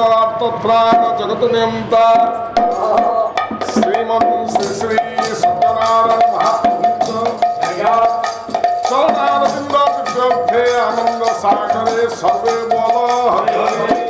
सर्वार्थत्राण जगत नियंता श्रीमन श्री श्री सत्यनारायण महाप्रभु चरणारविंद विद्योक्ते आनंद सागरे सर्वे बोलो हरि हरि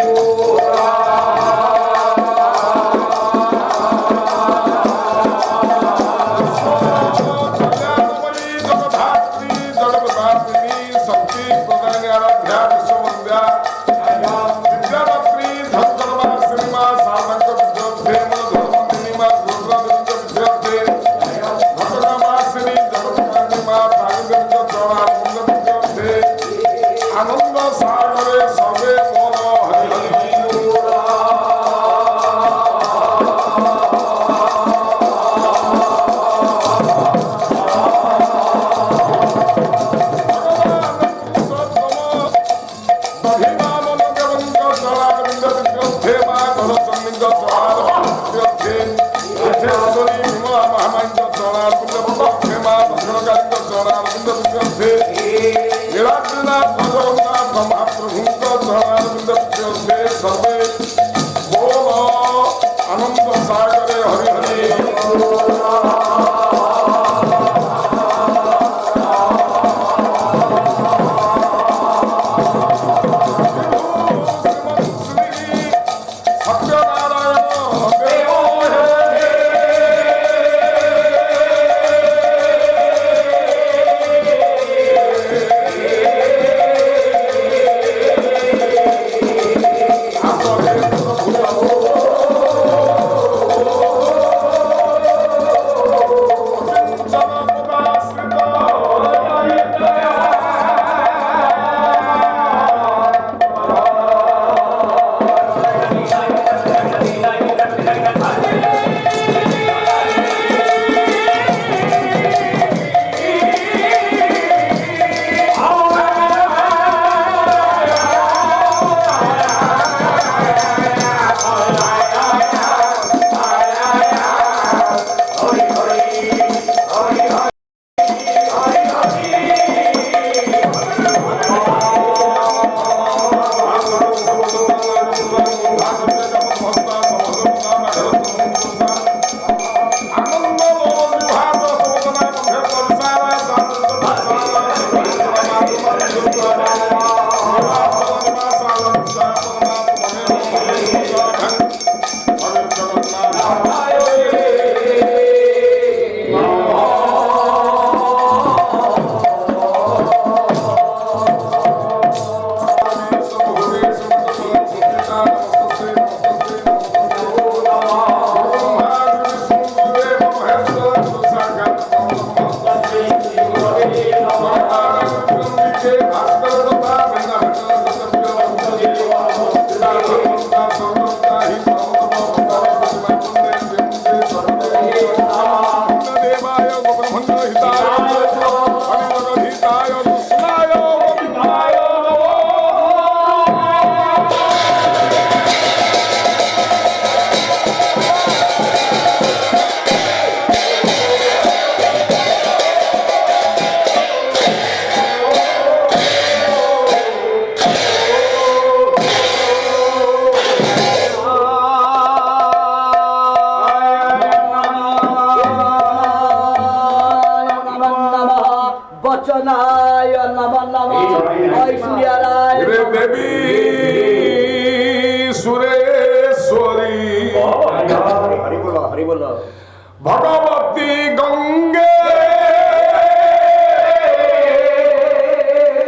भगवती गंगे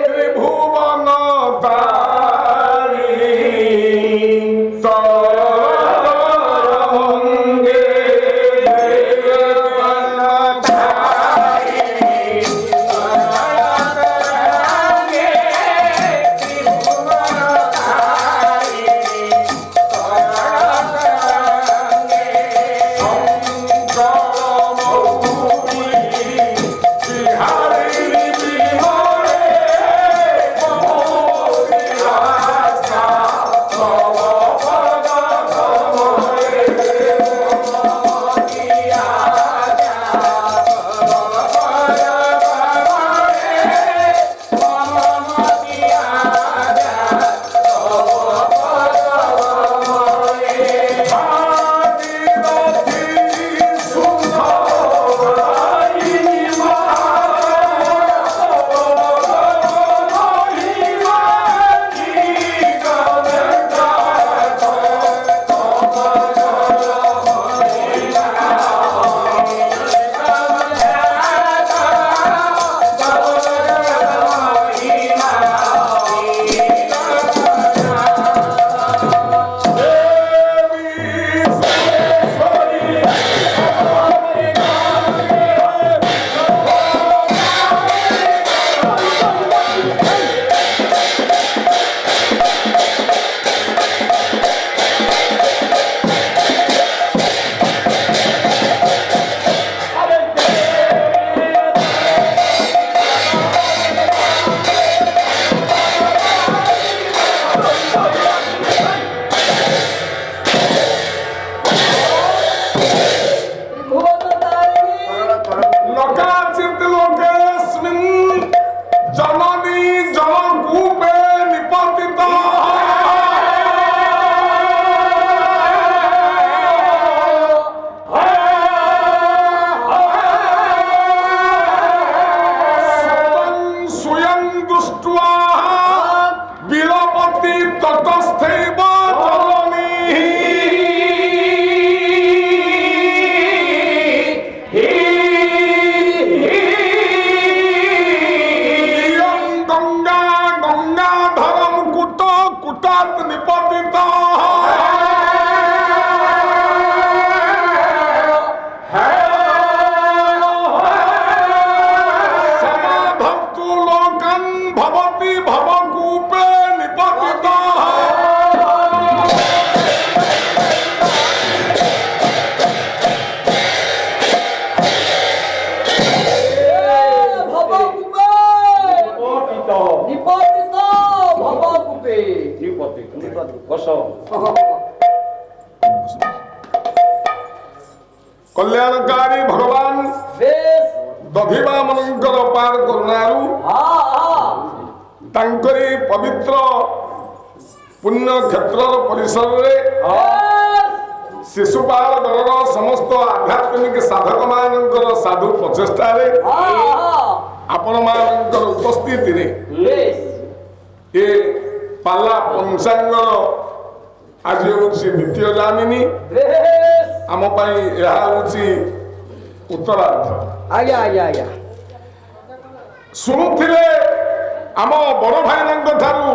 त्रिभुवन तारी तरंगे Oh କଲ୍ୟାଣକାରୀ ଭଗବାନ ବେଶ ଦଧିବାମନଙ୍କର ପାର କରୁଣାରୁ ତାଙ୍କରି ପବିତ୍ର ପୁଣ୍ୟ କ୍ଷେତ୍ରର ପରିସରରେ ଶିଶୁପାଳ ଦଳର ସମସ୍ତ ଆଧ୍ୟାତ୍ମିକ ସାଧକ ମାନଙ୍କର ସାଧୁ ପ୍ରଚେଷ୍ଟାରେ ଆପଣ ମାନଙ୍କର ଉପସ୍ଥିତିରେ ଏ ପାଲା ପଞ୍ଚାଙ୍ଗର ଆଜି ହେଉଛି ଦ୍ୱିତୀୟ ଜାମିନି ଆମ ପାଇଁ ଏହା ହେଉଛି ଉତ୍ତରାର୍ଦ୍ଧ। ଆଜ୍ଞା ଆଜ୍ଞା ଆଜ୍ଞା ଶୁଣୁଥିଲେ ଆମ ବଡ଼ ଭାଇଙ୍କ ଠାରୁ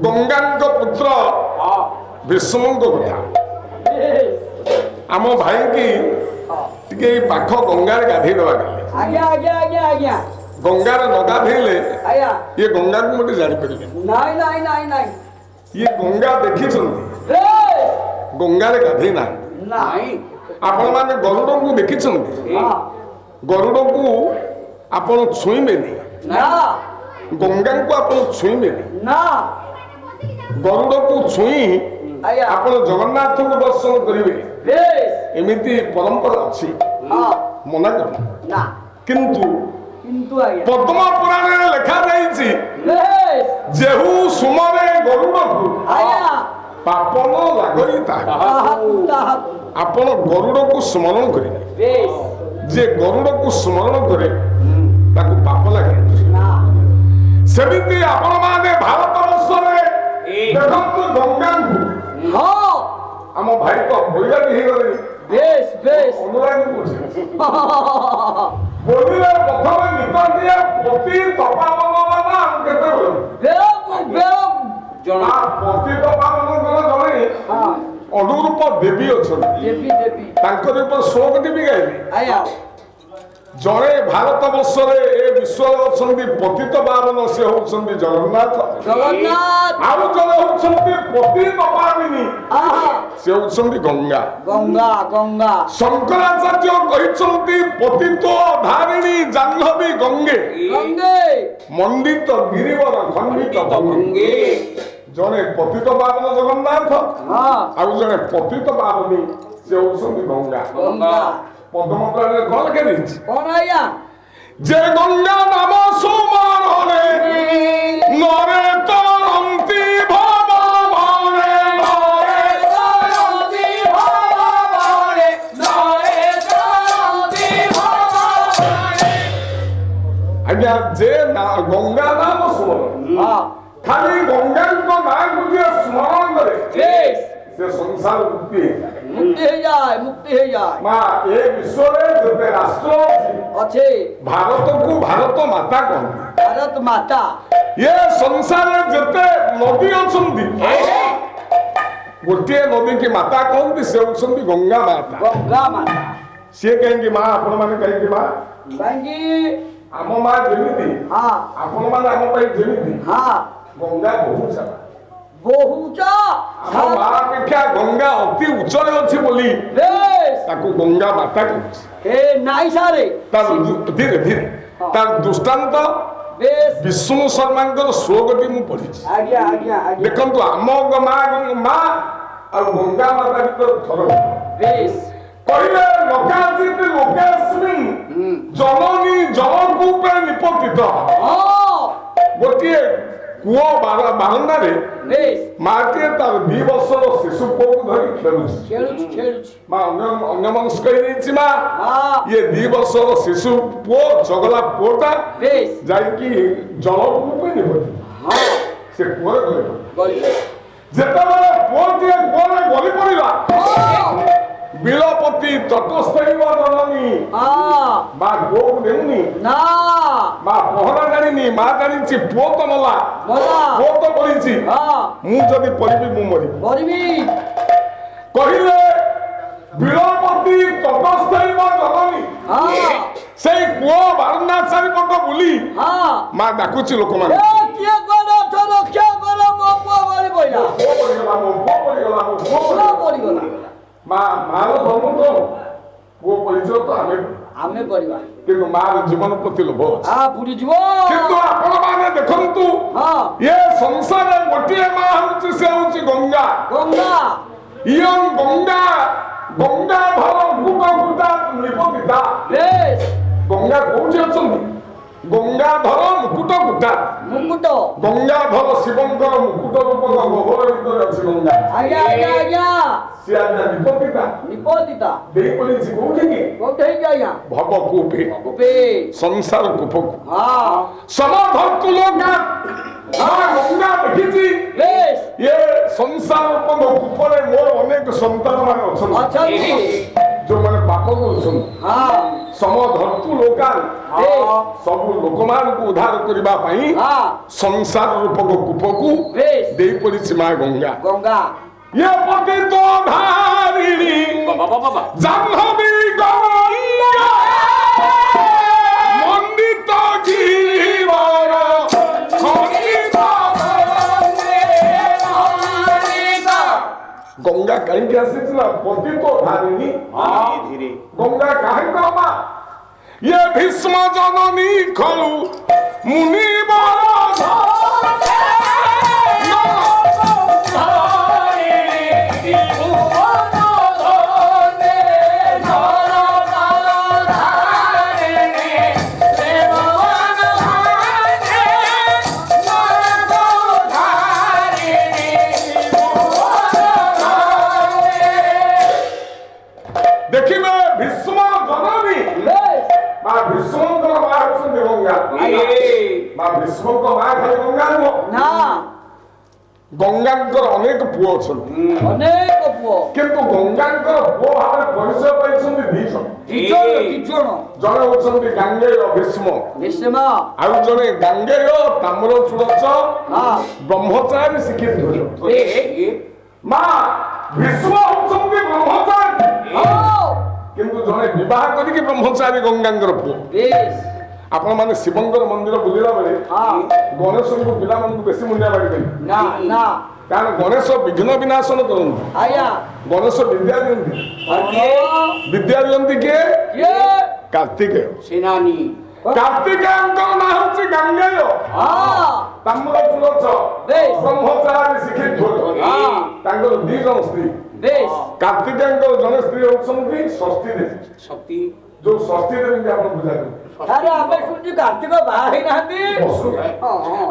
ଗଙ୍ଗାଙ୍କ ପୁତ୍ର ଭୀଷ୍ମଙ୍କ କଥା। ଆମ ଭାଇକି ଟିକେ ଏଇ ପାଖ ଗଙ୍ଗାରେ ଗାଧେଇ ଦେବା ଗଲେ ଆଜ୍ଞା ଆଜ୍ଞା ଆଜ୍ଞା ଆଜ୍ଞା ଗଙ୍ଗାରେ ନ ଗାଧେଇଲେ ଆଜ୍ଞା ଇଏ ଗଙ୍ଗାକୁ ଗୋଟେ ଜାଣିପାରିବେ। ନାଇଁ ନାଇଁ ନାଇଁ ନାଇଁ ଇଏ ଗଙ୍ଗା ଦେଖିଛନ୍ତି, ଗଙ୍ଗାରେ ଗାଧେଇ ନାହାନ୍ତି। ନାଇଁ ଆପଣମାନେ ଗରୁଡ଼ଙ୍କୁ ଦେଖିଛନ୍ତି, ଗରୁଡ଼କୁ ଆପଣ ଛୁଇଁବେନି, ନା ଗଙ୍ଗାଙ୍କୁ ଆପଣ ଛୁଇଁବେନି। ନା ଗରୁଡ଼କୁ ଛୁଇଁ ଆଜ୍ଞା ଆପଣ ଜଗନ୍ନାଥଙ୍କୁ ଦର୍ଶନ କରିବେ, ବେଶ ଏମିତି ପରମ୍ପରା ଅଛି, ମନା କରୁ। ନା କିନ୍ତୁ କିନ୍ତୁ ଆଜ୍ଞା ପଦ୍ମ ପୁରାଣରେ ଲେଖାଯାଇଛି ବେଶ ଯେହୁ ସୁମରେ ଗରୁଡ଼କୁ ଆଜ୍ଞା ପାପ ନ ଲାଗଇ ତାହା। ତାହାକୁ ତାହାକୁ ଆପଣ ଗରୁଡ଼କୁ ସ୍ମରଣ କରିବେ, ବେଶ ଯେ ଗରୁଡ଼କୁ ସ୍ମରଣ କରେ ତାକୁ ପାପ ଲାଗେ। ନା ସେମିତି ଆପଣମାନେ ଭାରତ ବର୍ଷରେ ଦେଖନ୍ତୁ ଗଙ୍ଗାଙ୍କୁ, ହଁ ଆମ ଭାଇ ତ ବୈରାଗୀ ହେଇଗଲେ, ବେଶ ବେଶ ଅନୁରାଗ କରୁছে ବୋଲିଲେ ପ୍ରଥମେ ଗୀତ ଦିଏ ପତି ତପାବନ କେତେବେଳେ ବେଳକୁ ବେଳକୁ ଜଣ ପତି ତପାବନଙ୍କର ଜଣେ ଅନୁରୂପ ଦେବୀ ଅଛନ୍ତି, ଦେବୀ ଦେବୀ ତାଙ୍କର ଉପରେ 16ଟି ବି ଗାଇଲେ। ଆଜ୍ଞା ଜଣେ ଭାରତ ବର୍ଷରେ ଏ ବିଶ୍ୱରେ ଅଛନ୍ତି ପତିତ ପାବନ, ସେ ହଉଛନ୍ତି ଜଗନ୍ନାଥ। ଜଗନ୍ନାଥ ଆଉ ଜଣେ ହଉଛନ୍ତି ପତିତ ପାବିନୀ, ସେ ହଉଛନ୍ତି ଗଙ୍ଗା। ଗଙ୍ଗା ଗଙ୍ଗା ଶଙ୍କରାଚାର୍ଯ୍ୟ କହିଛନ୍ତି ପତିତ ଧାରିଣୀ ଜାହ୍ନବୀ ଗଙ୍ଗେ ଗଙ୍ଗେ ମଣ୍ଡିତ ଗିରିବର ଖଣ୍ଡିତ ଗଙ୍ଗେ। ଜଣେ ପତିତ ପାବନ ଜଗନ୍ନାଥ, ଆଉ ଜଣେ ପତିତ ପାବନୀ ସେ ହଉଛନ୍ତି ଗଙ୍ଗା। ଗଙ୍ଗା ପଦ୍ମପୁରାଣରେ କଣ ଲେଖା ଦେଇଛି? କଣ ଆଜ୍ଞା যে গঙ্গা নাম সুমরণে নরে তরন্তি ভব ভরে, নরে তরন্তি ভব ভরে, নরে তরন্তি ভব ভরে। আজ্ঞা যে গঙ্গা নাম সুমরণ, খালি গঙ্গাঙ্ক নাম দিয়ে স্মরণ করে বেশ সে সংসার মুক্তি হয়ে যায়। মুক্তি হয়ে যায় মুক্তি হয়ে যায় মা এ বিশ্বরে যেতে রাষ্ট্র আছে আছে ଭାରତକୁ ଭାରତ ମାତା କହନ୍ତି। ଭାରତ ମାତା ଏ ସଂସାରରେ ଯେତେ ନଦୀ ଅଛନ୍ତି ଗୋଟିଏ ନଦୀକି ମାତା କହନ୍ତି, ସେ ହଉଛନ୍ତି ଗଙ୍ଗା ମାତା। ଗଙ୍ଗା ମାତା ସିଏ କାହିଁକି ମା, ଆପଣମାନେ କାହିଁକି ମା? କାହିଁକି ଆମ ମା ଯେମିତି ଆପଣମାନେ ଆମ ପାଇଁ ଯେମିତି, ଗଙ୍ଗା ବହୁତ ସାରା। ବହୁଚ ଆମ ମା ଅପେକ୍ଷା ଗଙ୍ଗା ଅତି ଉଚ୍ଚରେ ଅଛି ବୋଲି ବେଶ ତାକୁ ଗଙ୍ଗା ମାତା କହୁଛି। ଏ ନାଇଁ ସାରେ ତାର ଧୀରେ ଧୀରେ ତାର ଦୃଷ୍ଟାନ୍ତ ବେଶ ବିଷ୍ଣୁ ଶର୍ମାଙ୍କର 16ଟି ମୁଁ ପଢିଛି। ଆଜ୍ଞା ଆଜ୍ଞା ଆଜ୍ଞା ଦେଖନ୍ତୁ ଆମ ମା ଆଉ ଗଙ୍ଗା ମାତା ଭିତରେ ଫରକ। ବେଶ କହିଲେ ଲୋକାଚିତ ଲୋକେସ୍ମିନ୍ ଜନନୀ ଜଳକୂପେ ନିପତିତ। ଗୋଟିଏ କୂଅ ବାରଣ୍ଡାରେ ବେଶ ମାଟିଏ ତାର 2 ବର୍ଷର ଶିଶୁ ପୁଅକୁ ଧରି ଖେଳୁଛି। ଖେଳୁଛି ଖେଳୁଛି ମା ଅନ୍ୟମନସ୍କ ହେଇଯାଇଛି। ମା ଇଏ 2 ବର୍ଷର ଶିଶୁ ପୁଅ ଚଗଲା ପୁଅଟା ବେଶ ଯାଇକି ଜଳକୂପେ ନିପତିତ, ସେ କୂଅରେ ଗଳି ପଡ଼ିଲା। ଯେତେବେଳେ ପୁଅଟିଏ କୂଅରେ ଗଳି ପଡ଼ିଲା, ବିଳପତି ତଟସ୍ଥୈବ ଜନନୀ, ମା ପୁଅକୁ ନେଉନି, ନା ମା ପହରା ଜାଣିନି, ମା ଜାଣିଛି ପୁଅ ତ ମଲା, ମଲା ପୁଅ ତ ପଡ଼ିଛି, ମୁଁ ଯଦି ପଡ଼ିବି ମୁଁ ମରିବି। କରିବି କହିଲେ ବିଳପତି ତଟସ୍ଥୈବ ଜନନୀ, ସେଇ କୂଅ ବାରଣ୍ଡା ଚାରିପଟ ବୁଲି ମା ଡାକୁଛି ଲୋକମାନେ, କିଏ କର ରକ୍ଷା କର ମୋ ପୁଅ ଗଳି ପଇଲା, ପୁଅ ପଡ଼ିଗଲା, ମୋ ପୁଅ ପଡ଼ିଗଲା, ମୋ ପୁଅ ପୁଅ ପଡ଼ିଗଲା। ମା ମାର ଧର୍ମ ତ ପୁଅ ପରିଚୟ ତ ଆମେ କରିବା କିନ୍ତୁ ମାର ଜୀବନ ପ୍ରତି ଲୋଭ ଅଛି। ବୁଡ଼ିଯିବ କିନ୍ତୁ ଆପଣମାନେ ଦେଖନ୍ତୁ ଏ ସଂସାରରେ ଗୋଟିଏ ମା ହଉଛି, ସେ ହଉଛି ଗଙ୍ଗା। ଗଙ୍ଗା ଇୟଂ ଗଙ୍ଗା ଗଙ୍ଗାଧର ମୁକୁଟ ନିପତିତା ବେଶ ଗଙ୍ଗା କୋଉଠି ଅଛନ୍ତି? ଗଙ୍ଗାଧର ମୁକୁଟ କୁଟା ମୁକୁଟ ଗଙ୍ଗାଧର ଶିବଙ୍କର ମୁକୁଟ ରୂପକ ଗହ୍ୱର ଭିତରେ ଅଛି ଗଙ୍ଗା। ଆଜ୍ଞା ଆଜ୍ଞା ଆଜ୍ଞା ସିଏ ଆଜ୍ଞା ନିପତିତା ନିପତିତା ଦେଇ ପଡ଼ିଛି କୋଉଠିକି? କୋଉଠି ହେଇଛି ଆଜ୍ଞା ଭବ କୂପେ କୁପେ ସଂସାର କୂପକୁ ହଁ ସମାଧର୍ତୁ ଲୋକା ଗଙ୍ଗା ଦେଖିଛି ବେଶ ଇଏ ସଂସାର ରୂପକ କୂପରେ ମୋର ଅନେକ ସନ୍ତାନ ମାନେ ଅଛନ୍ତି ଅଛନ୍ତି ଯୋଉମାନେ ପାପ କରୁଛନ୍ତି। ହଁ ସମଧର୍ତୁ ଲୋକା ସବୁ ଲୋକମାନଙ୍କୁ ଉଦ୍ଧାର କରିବା ପାଇଁ ହଁ ସଂସାର ରୂପକ କୂପକୁ ବେଶ ଦେଇ ପଡ଼ିଛି ମା ଗଙ୍ଗା। ଗଙ୍ଗା ये पतित धारिणी जाह्नवी गंगा मंडित गिरिवर खंडित गंगा कहीं आसी पतित धारिणी गंगा कहीं कमा ये भीष्म जननी खलु मुनिवर देखिए भीष्म जननी ବେଶ माँ भीष्मकर माँ होती गंगा माँ भीष्मक माँ खाली गंगा नुह ନା गंगांकर अनेक पुଅ ଅଛନ୍ତି ଅନେକ ପୁଅ କିନ୍ତୁ ଗଙ୍ଗାଙ୍କର ପୁଅ ଭାବରେ ପରିଚୟ ପାଇଛନ୍ତି ଦି ଜଣ ଦି ଜଣ ଜଣେ ହଉଛନ୍ତି ଗାଙ୍ଗେୟ ଭୀଷ୍ମ ଭୀଷ୍ମ ଆଉ ଜଣେ ଗାଙ୍ଗେୟ ତାମ୍ରଚୂଡଚ ହଁ ବ୍ରହ୍ମଚାରୀ ଶିକ୍ଷିତ ବେଶ ମା ଭୀଷ୍ମ ହଉଛନ୍ତି ବ୍ରହ୍ମଚାରୀ ହଁ କିନ୍ତୁ ଜଣେ ବିବାହ କରିକି ବ୍ରହ୍ମଚାରୀ ଗଙ୍ଗାଙ୍କର ପୁଅ ବେଶ ଆପଣ ମାନେ ଶିବଙ୍କର ମନ୍ଦିର ବୁଲିଲା ବେଳେ ହଁ ଗଣେଶଙ୍କୁ ପିଲାମାନଙ୍କୁ ବେଶୀ ମୁଣ୍ଡିଆ ମାରିବେନି ନା ନା କାରଣ ଗଣେଶ ବିଘ୍ନ ବିନାଶନ କରନ୍ତି ଆଜ୍ଞା ଗଣେଶ ବିଦ୍ୟା ଦିଅନ୍ତି ବିଦ୍ୟା ଦିଅନ୍ତି କିଏ କିଏ କାର୍ତ୍ତିକେୟ ସେନାନୀ କାର୍ତ୍ତିକେୟଙ୍କର ନାଁ ହଉଛି ଗାଙ୍ଗେୟ ହଁ ତାମ୍ରଚୂଡଚ ବେଶ ବ୍ରହ୍ମଚାରୀ ଶିକ୍ଷିତ ହଁ ତାଙ୍କର ଦି ଜଣ ସ୍ତ୍ରୀ ବେଶ କାର୍ତ୍ତିକେୟଙ୍କର ଜଣେ ସ୍ତ୍ରୀ ହଉଛନ୍ତି ଷଷ୍ଠୀ ଦେବୀ ଶକ୍ତି ଯୋଉ ଷଷ୍ଠୀ ଦେବୀକି ଆପଣ ପୂଜା କରନ୍ତି ଆରେ ଆମେ ଶୁଣିଛୁ କାର୍ତ୍ତିକ ବାହା ହେଇନାହାନ୍ତି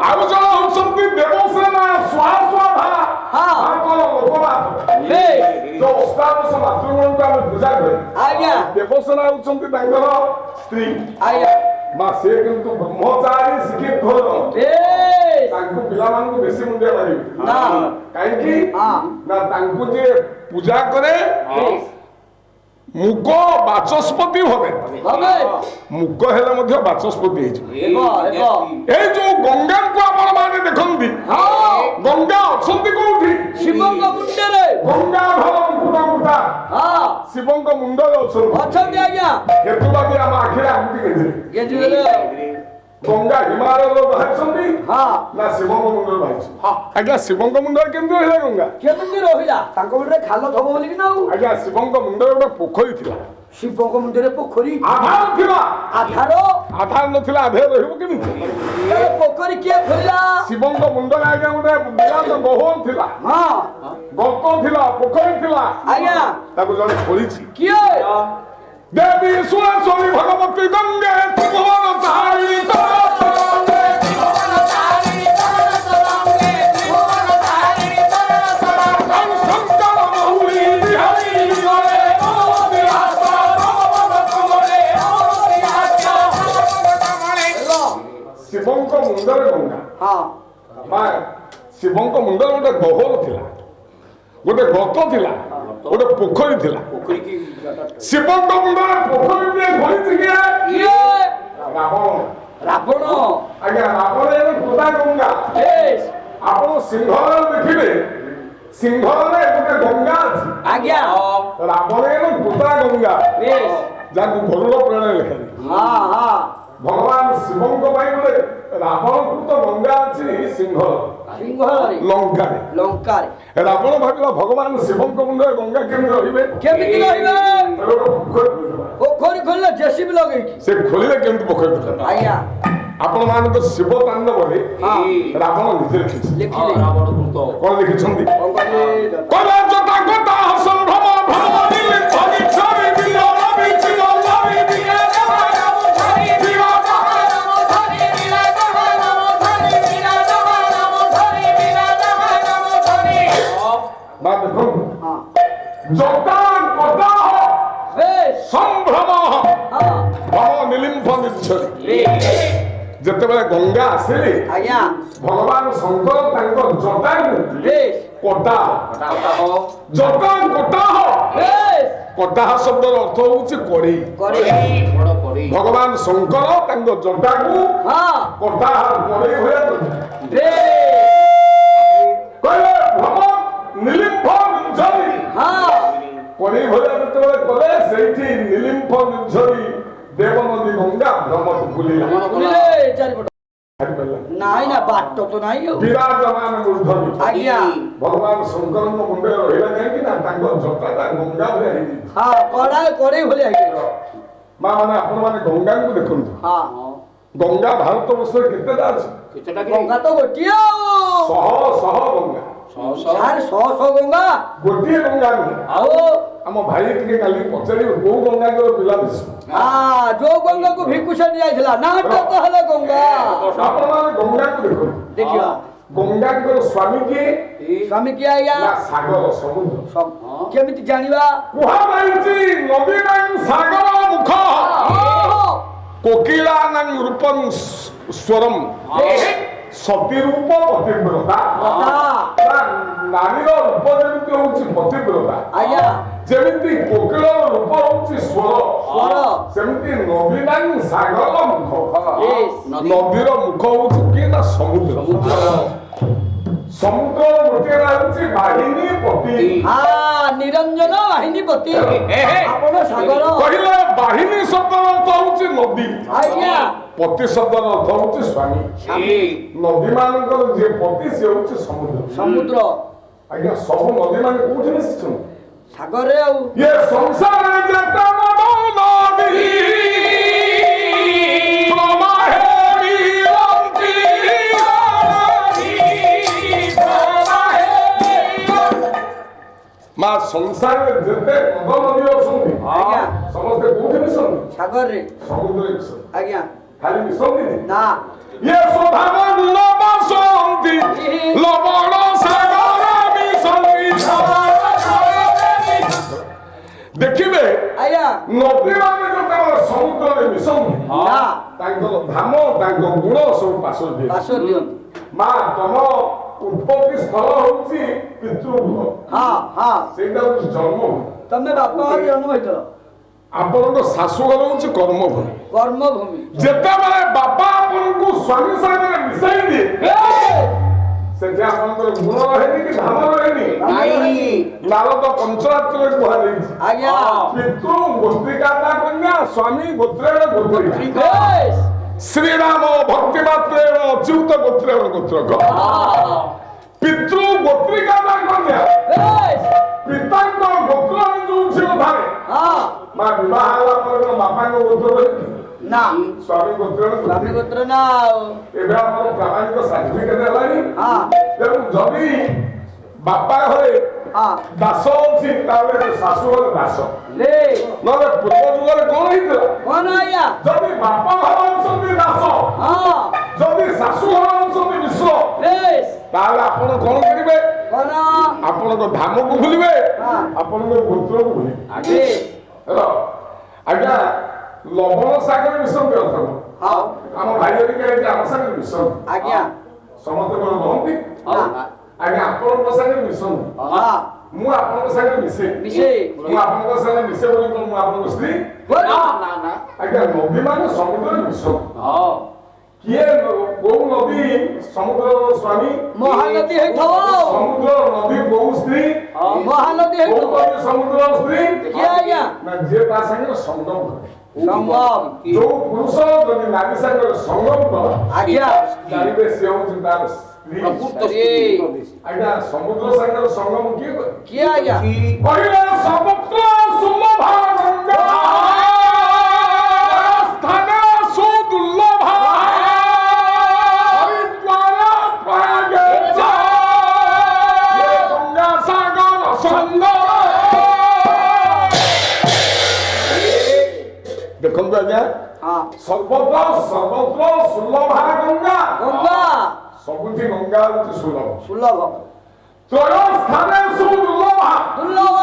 ଆଉ ଜଣେ ହଉଛନ୍ତି ଦେବସେନା ସ୍ୱାସ୍ୱାଧା ହଁ ତାଙ୍କର ଲୋକନାଥ ବେଶ ଯୋଉ ଅଷ୍ଟାଦଶ ମାତୃଗଣଙ୍କୁ ଆମେ ପୂଜା କରେ ଆଜ୍ଞା ଦେବସେନା ହଉଛନ୍ତି ତାଙ୍କର ସ୍ତ୍ରୀ ଆଜ୍ଞା ମା ସେ କିନ୍ତୁ ବ୍ରହ୍ମଚାରୀ ଶିକ୍ଷିତ ବେଶ ତାଙ୍କୁ ପିଲାମାନଙ୍କୁ ବେଶୀ ମୁଣ୍ଡିଆ ମାରିବେ ନା କାହିଁକି ହଁ ନା ତାଙ୍କୁ ଯିଏ ପୂଜା କରେ ମୁକ ବାଚସ୍ପତି ଭାବେ হবে ମୁକ ହେଲେ ମଧ୍ୟ ବାଚସ୍ପତି ହେଇଯିବ ହେବ ହେବ এই ଯୋଉ ଗଙ୍ଗାଙ୍କୁ ଆପଣ ମାନେ ଦେଖନ୍ତି ହଁ ଗଙ୍ଗା ଅଛନ୍ତି କୋଉଠି ଶିବଙ୍କ ମୁଣ୍ଡରେ ଗଙ୍ଗା ଧର ମୁକୁଟ ମୁଟା ହଁ ଶିବଙ୍କ ମୁଣ୍ଡରେ ଅଛନ୍ତି ଅଛନ୍ତି ଆଜ୍ଞା ହେତୁବାଦୀ ଆମ ଆଖିରେ ଆଙ୍କୁଟି ଗେଞ୍ଜିଲେ ଗେଞ୍ଜିଦେଲେ ଗଙ୍ଗା ହିମାଳୟରୁ ବାହାରିଛନ୍ତି ହଁ ନା ଶିବଙ୍କ ମୁଣ୍ଡରେ ବାହାରିଛନ୍ତି ଆଜ୍ଞା ଶିବଙ୍କ ମୁଣ୍ଡରେ କେମିତି ରହିଲା ଗଙ୍ଗା କେମିତି ରହିଲା ତାଙ୍କ ମୁଣ୍ଡରେ ଖାଲ ଥବ ବୋଲିକି ନା ଆଉ ଆଜ୍ଞା ଶିବଙ୍କ ମୁଣ୍ଡରେ ଗୋଟେ ପୋଖରୀ ଥିଲା ଶିବଙ୍କ ମୁଣ୍ଡରେ ପୋଖରୀ ଆଧାର ଥିଲା ଆଧାର ଆଧାର ନଥିଲା ଆଧାର ରହିବ କେମିତି ତାର ପୋଖରୀ କିଏ ଖୋଲିଲା ଶିବଙ୍କ ମୁଣ୍ଡରେ ଆଜ୍ଞା ଗୋଟେ ବିରାଟ ଗହ୍ୱର ଥିଲା ହଁ ଗର୍ତ୍ତ ଥିଲା ପୋଖରୀ ଥିଲା ଆଜ୍ଞା ତାକୁ ଜଣେ ଖୋଳିଛି କିଏ ଦେବୀ ସୁରେଶ୍ୱରୀ ଭଗବତୀ ଗଙ୍ଗେ ତ୍ରିଭୁବନ ତାରିଣୀ ଶଙ୍କର ମହୁଳି ବିହାରୀ ଶିବଙ୍କ ମୁଣ୍ଡରେ ଗଙ୍ଗା ହଁ ମା ଶିବଙ୍କ ମୁଣ୍ଡରେ ଗୋଟେ ଗହ୍ୱର ଥିଲା ଗୋଟେ ଗର୍ତ୍ତ ଥିଲା ଗୋଟେ ପୋଖରୀ ଥିଲା ଶିବଙ୍କ ମୁଣ୍ଡରେ ପୋଖରୀଟିଏ ଖୋଳିଛି କିଏ କିଏ ରାବଣ ରାବଣ ଆଜ୍ଞା ରାବଣ ଏବେ ପୋତା ଗଙ୍ଗା ବେଶ ଆପଣ ସିଂହଳରେ ଦେଖିବେ ସିଂହଳରେ ଗୋଟେ ଗଙ୍ଗା ଅଛି ଆଜ୍ଞା ରାବଣ ଏବେ ପୋତା ଗଙ୍ଗା ବେଶ ଯାହାକୁ ଗରୁଡ଼ ପ୍ରାଣ ଲେଖାଯାଏ ହଁ ହଁ ଭଗବାନ ଶିବଙ୍କ ପାଇଁ ଗୋଟେ ରାବଣକୃତ ଗଙ୍ଗା ଅଛି ସିଂହର ସିଂହଳରେ ଲଙ୍କାରେ ଲଙ୍କାରେ ରାବଣ ଭାବିଲା ଭଗବାନ ଶିବଙ୍କ ମୁଣ୍ଡରେ ଗଙ୍ଗା କେମିତି ରହିବେ କେମିତି ରହିବେ ଗୋଟେ ପୋଖରୀ ଖୋଳିଦେବା। ପୋଖରୀ ଖୋଲିଲେ ଜେସିବି ଲଗେଇକି ସେ ଖୋଳିଲେ କେମିତି ପୋଖରୀ ଖୋଲିଲା ଆଜ୍ଞା ଆପଣ ମାନଙ୍କ ଶିବ ତାଣ୍ଡବରେ ରାବଣ ନିଜେ ଲେଖିଛି ଲେଖିଲେ କଣ ଲେଖିଛନ୍ତି କଣ କହିଲେ କଲା ଜଟା ଗଟା ସମ୍ଭ୍ରମ ଭ୍ରମ জটা কটা বেশ সম্ভ্রম হ্যাঁ ভব নিলিম্ফ নিচ্ছরি যেତେବେଳେ ଗଙ୍ଗା ଆସିଲେ ଆଜ୍ଞା ଭଗବାନ ଶଙ୍କର ତାଙ୍କ ଜଟାକୁ ବେଶ କଟା ଜଟା କଟା ବେଶ କଟା ଶବ୍ଦର ଅର୍ଥ ହଉଛି କଡେଇ করে ଭଗବାନ ଶଙ୍କର ତାଙ୍କ ଜଟାକୁ হ্যাঁ କଟା କଡେଇ ଭଳିଆ କରିଥିଲେ। বেশ କହିଲେ ଭବ ନିଲିମ୍ଫ ନିର୍ଝରି হ্যাঁ କଡେଇ ଭଳିଆ ଯେତେବେଳେ କଲେ ସେଇଠି ନିଲିମ୍ଫ ନିର୍ଝରି ଦେବନଦୀ ଗଙ୍ଗା ଭ୍ରମକୁ ବୁଲିଲା বুঝলে চারিপট ଛାଡ଼ିପାରିଲା। নাই না বাট তো নাই ବିରାଜମାନ ମୂର୍ଦ୍ଧନି আজ্ঞা ଭଗବାନ ଶଙ୍କରଙ୍କ ମୁଣ୍ଡରେ ରହିଲା କାହିଁକି ନା ତାଙ୍କ ଜଟାଟା ଗଙ୍ଗା ଭଳିଆ ହେଇଯାଇଛି। হ্যাঁ কড়াই করে হলে আগে ମା ମାନେ ଆପଣମାନେ ଗଙ୍ଗାଙ୍କୁ ଦେଖନ୍ତୁ হ্যাঁ ଗଙ୍ଗା ଭାରତ ବର୍ଷରେ କେତେଟା ଅଛି গঙ্গা তো গোটিয়ে ଶହ ଶହ ଗଙ୍ଗା আর শ গঙ্গা ଗୋଟିଏ ଗଙ୍ଗା ନୁହେଁ। ଆଉ ଆମ ଭାଇ ଟିକେ କାଲି ପଚାରିବେ କୋଉ ଗଙ୍ଗାଙ୍କର ପିଲା ବେଶୀ ଯୋଉ ଗଙ୍ଗାକୁ ଭିକୁଷଣ ଯାଇଥିଲା ନା ତ ହେଲେ ଗଙ୍ଗା ଆପଣମାନେ ଗଙ୍ଗାକୁ ଦେଖନ୍ତୁ ଦେଖିବା ଗଙ୍ଗାଙ୍କର ସ୍ୱାମୀ କିଏ ସ୍ୱାମୀ କିଏ ଆଜ୍ଞା ନା ସାଗର ସମୁଦ୍ର କେମିତି ଜାଣିବା କୁହାଯାଇଛି ନଦୀନାଂ ସାଗର ମୁଖ କୋକିଳାନାଂ ରୂପଂ ସ୍ୱରମ୍ ସତୀ ରୂପ ପତିବ୍ରତା ନାରୀର ରୂପ ଯେମିତି ହଉଛି ପତିବ୍ରତା ଆଜ୍ଞା ଯେମିତି କୋକିଳର ରୂପ ହଉଛି ସ୍ୱର ସେମିତି ନଦୀନାଂ ସାଗର ମୁଖ ନଦୀର ମୁଖ ହଉଛି କିଏ ନା ସମୁଦ୍ର ସମୁଦ୍ର ଗୋଟିଏ ହେଉଛି ବାହିନୀ ପତି ନିରଞ୍ଜନ ବାହିନୀପତି ଆପଣ ସାଗର କହିଲେ ବାହିନୀ ଶବ୍ଦର ଅର୍ଥ ହଉଛି ନଦୀ ଆଜ୍ଞା ପତି ଶବ୍ଦର ଅର୍ଥ ହଉଛି ସ୍ୱାମୀ ନଦୀ ମାନଙ୍କର ଯିଏ ପତି ସେ ହଉଛି ସମୁଦ୍ର ସମୁଦ୍ର ଆଜ୍ଞା ସବୁ ନଦୀ ମାନେ କୋଉଠି ମିଶିଛନ୍ତି ସାଗରରେ ଆଉ ये संसार जता नदी प्रवाहे नीलंती मां संसार जते नद नदी अछंती ଆଜ୍ଞା समस्त कोठी मिसंती ସାଗରରେ समुद्र मिसंती ଆଜ୍ଞା खाली मिसंती ନା ये स्वभाव नबसंती लवण सागर मिसंती ଦେଖିବେ ଆଜ୍ଞା ନଦୀ ମାନେ ଯେତେବେଳେ ସମୁଦ୍ରରେ ମିଶନ୍ତି ନା ତାଙ୍କର ଧାମ ତାଙ୍କ ଗୁଣ ସବୁ ପାଶ ଦିଏ ପାଶ ଦିଅନ୍ତି ମା ତମ ଉତ୍ପତ୍ତି ସ୍ଥଳ ହଉଛି ପିତୃଗୃହ ହଁ ହଁ ସେଇଟା ହଉଛି ଜନ୍ମଭୂମି ତମେ ବାପା ଘରେ ଜନ୍ମ ହେଇଥିଲ ଆପଣଙ୍କ ଶାଶୁଘର ହଉଛି କର୍ମଭୂମି କର୍ମଭୂମି ଯେତେବେଳେ ବାପା ଆପଣଙ୍କୁ ସ୍ୱାମୀ ସାଙ୍ଗରେ ମିଶାଇ ଦିଏ ସେଠି ଆପଣଙ୍କର ଗୁଣ ରହେନି କି ଧାମ ରହେନି ନାରଦ ପଞ୍ଚରାତ୍ରରେ କୁହାଯାଇଛି ଆଜ୍ଞା ପିତୃ ଗୋତ୍ରିକାତା କନ୍ୟା ସ୍ୱାମୀ ଗୋତ୍ରେଣ ଗୋତ୍ରିକା ବେଶ ଶ୍ରୀରାମ ଭକ୍ତି ମାତ୍ରେଣ ଅଚ୍ୟୁତ ଗୋତ୍ରେଣ ଗୋତ୍ରକ ପିତୃ ଗୋତ୍ରିକାତା କନ୍ୟା ବେଶ ପିତାଙ୍କ ଗୋତ୍ରରେ ଯୋଉ ଝିଅ ଥାଏ ହଁ ମା ବିବାହ ହେଲା ପରେ ବାପାଙ୍କ ଗୋତ୍ର ରହିଛି ନା ସ୍ୱାମୀ ଗୋତ୍ରେଣ ସ୍ୱାମୀ ଗୋତ୍ରିକା ଗୋତ୍ର ନା ଆଉ ଏବେ ଆମର ପ୍ରାମାଣିକ ସାର୍ଟିଫିକେଟ ହେଲାଣି ହଁ ତେଣୁ ଯଦି ବାପା ଘରେ ହଁ ଦାସ ଅଛି ତାହେଲେ ଶାଶୁ ଘରେ ଦାସ ଲେ ନହେଲେ ପୂର୍ବ ଯୁଗରେ କଣ ହେଇଥିଲା କଣ ଆଜ୍ଞା ଯଦି ବାପା ଘର ଅଛନ୍ତି ଦାସ ହଁ ଯଦି ଶାଶୁ ଘର ଅଛନ୍ତି ମିଶ୍ର ବେଶ ତାହେଲେ ଆପଣ କଣ କରିବେ କଣ ଆପଣଙ୍କ ଧାମକୁ ଭୁଲିବେ ହଁ ଆପଣଙ୍କ ଗୋତ୍ରକୁ ଭୁଲିବେ ବେଶ ହେଲା ଆଜ୍ଞା ଲବଣ ସାଗର ମିଶନ୍ତି ଅର୍ଥ ହଁ ଆମ ଭାଇ ହେରିକା ଏଠି ଆମ ସାଙ୍ଗରେ ମିଶନ୍ତି ଆଜ୍ଞା ସମସ୍ତେ କଣ ରହନ୍ତି ଆଜ୍ଞା ଆପଣଙ୍କ ସାଙ୍ଗରେ ମିଶନ୍ତି ହଁ ମୁଁ ଆପଣଙ୍କ ସାଙ୍ଗରେ ମିଶେ ମିଶେ ମୁଁ ଆପଣଙ୍କ ସାଙ୍ଗରେ ମିଶେ ବୋଲି କଣ ମୁଁ ଆପଣଙ୍କ ସ୍ତ୍ରୀ ଆଜ୍ଞା ନଦୀ ମାନେ ସମୁଦ୍ରରେ ମିଶନ୍ତି କିଏ କୋଉ ନଦୀ ସମୁଦ୍ରର ସ୍ୱାମୀ ମହାନଦୀ ହେଇଥିବ ସମୁଦ୍ର ନଦୀ କୋଉ ସ୍ତ୍ରୀ ମହାନଦୀ କୋଉ ହେଇଥିବ ନଦୀ ସମୁଦ୍ରର ସ୍ତ୍ରୀ କିଏ ଆଜ୍ଞା ନା ଯିଏ ତା ସାଙ୍ଗରେ ସଙ୍ଗମ କରେ ସଙ୍ଗମ ଯୋଉ ପୁରୁଷ ଯଦି ନାରୀ ସାଙ୍ଗରେ ସଙ୍ଗମ କଲା ଆଜ୍ଞା ଜାଣିବେ ସେ ହଉଛି ତାର ସ୍ତ୍ରୀ ଆଜ୍ଞା ସମୁଦ୍ର ସାଙ୍ଗରେ ସଙ୍ଗମ କିଏ କରେ କିଏ ଆଜ୍ଞା କହିଲେ ସମୁଦ୍ର ସୁଲଭା ଗଙ୍ଗା ସ୍ଥାନ ସୁଦୁର୍ଲଭା ହରିଦ୍ୱାର ପ୍ରୟାଗ ଗଙ୍ଗା ସାଗର ସୁନ୍ଦର ଦେଖନ୍ତୁ ଆଜ୍ଞା ହଁ ସର୍ବତ୍ର ସୁଲଭା ଗଙ୍ଗା ଗଙ୍ଗା ସବୁଠି ଗଙ୍ଗା ହଉଛି ସୁଲଭ ସୁଲଭ ত্রয় স্থানে সুদুর্লভা দুর্লভ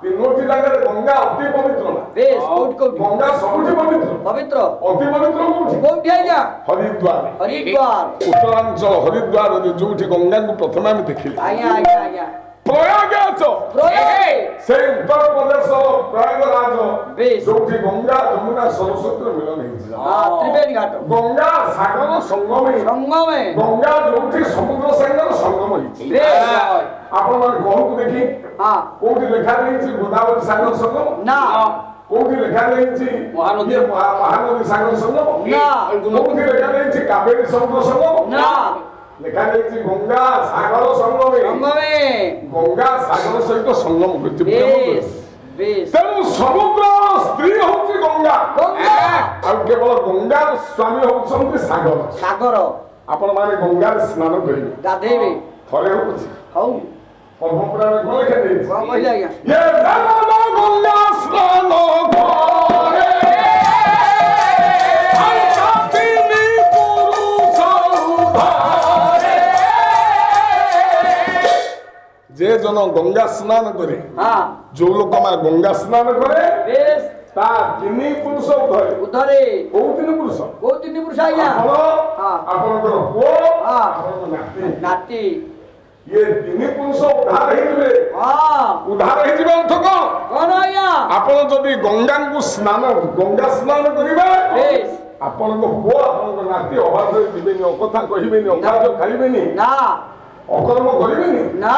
তিনোটি জায়গায় গঙ্গা অতি পবিত্র না বেশ কোটি কোটি গঙ্গা ସବୁଠି পবিত্র পবিত্র অতি পবিত্র কোଉଠି কোটি আজ্ঞা হরিদ্বার হরিদ্বার উত্তরাঞ্চল হরিদ্বার ଯୋଉଠି ଗଙ୍ଗାକୁ ପ୍ରଥମେ ଆମେ ଦେଖିଲେ ଆଜ୍ଞା ଆଜ୍ଞା ଆଜ୍ଞା ପ୍ରୟାଗ ପ୍ରୟାଗ সেই ଉତ୍ତରପ୍ରଦେଶ ପ୍ରୟାଗରାଜ ବେଶ ଯୋଉଠି ଗଙ୍ଗା ଯମୁନା ସରସ୍ୱତୀର ମିଳନ ହେଇଛି ତ୍ରିବେଣୀ ଘାଟ ଗଙ୍ଗା ସାଗର ସଙ୍ଗମେ ସଙ୍ଗମେ ଗଙ୍ଗା ଯୋଉଠି ସମୁଦ୍ର ସାଗର ସଙ୍ଗମ ହେଇଛି ବେଶ ଆପଣମାନେ କହନ୍ତୁ ଦେଖି ହଁ କୋଉଠି ଲେଖା ହେଇଛି ଗୋଦାବରୀ ସାଗର ସଙ୍ଗମ ନା କୋଉଠି ଲେଖା ହେଇଛି ମହାନଦୀ ମହାନଦୀ ସାଗର ସଙ୍ଗମ ନା କୋଉଠି ଲେଖା ହେଇଛି କାବେରୀ ସମୁଦ୍ର ସଙ୍ଗମ ନା ଲେଖା ହେଇଛି ଗଙ୍ଗା ସାଗର ସଙ୍ଗମେ ସଙ୍ଗମେ ଗଙ୍ଗା ସାଗର ସହିତ ସଙ୍ଗମ କରିଛି ବେଶ ବେଶ ତେଣୁ ସମୁଦ୍ର ସ୍ତ୍ରୀ ହଉଛି ଗଙ୍ଗା ଗଙ୍ଗା ଆଉ କେବଳ ଗଙ୍ଗାର ସ୍ୱାମୀ ହଉଛନ୍ତି ସାଗର ସାଗର ଆପଣମାନେ ଗଙ୍ଗାରେ ସ୍ନାନ କରିବେ ଗାଧେଇବେ ଥରେ ହଉଛି ହଉ ପଦ୍ମପୁରାଣ କଣ ଲେଖା ଦେଇଛି କଣ କହିଲେ ଆଜ୍ଞା ये जगन गंगा स्नान करे अंततिनी पुरुष उद्धारे जे जन गंगा स्नान करे ହଁ जो लोक मा गंगा स्नान करे ବେଶ ता तिनी पुरुष उद्धारे ଉଧରେ କୋଉ ତିନି ପୁରୁଷ କୋଉ ତିନି ପୁରୁଷ ଆଜ୍ଞା ଆପଣ ହଁ ଆପଣଙ୍କର ପୁଅ ହଁ ଆପଣଙ୍କ ନାତି ନାତି ये ତିନି ପୁରୁଷ ଉଦ୍ଧାର ହେଇଯିବେ ହଁ ଉଦ୍ଧାର ହେଇଯିବେ ଅର୍ଥ କଣ କଣ ଆଜ୍ଞା ଆପଣ ଯଦି ଗଙ୍ଗାଙ୍କୁ ଗଙ୍ଗା ସ୍ନାନ କରିବେ ବେଶ ଆପଣଙ୍କ ପୁଅ ଆପଣଙ୍କ ନାତି ଅବାଧରେ ଯିବେନି ଅକଥା କହିବେନି ଅକାର୍ଯ୍ୟ ଖାଇବେନି ନା ଅକର୍ମ କରିବେନି ନା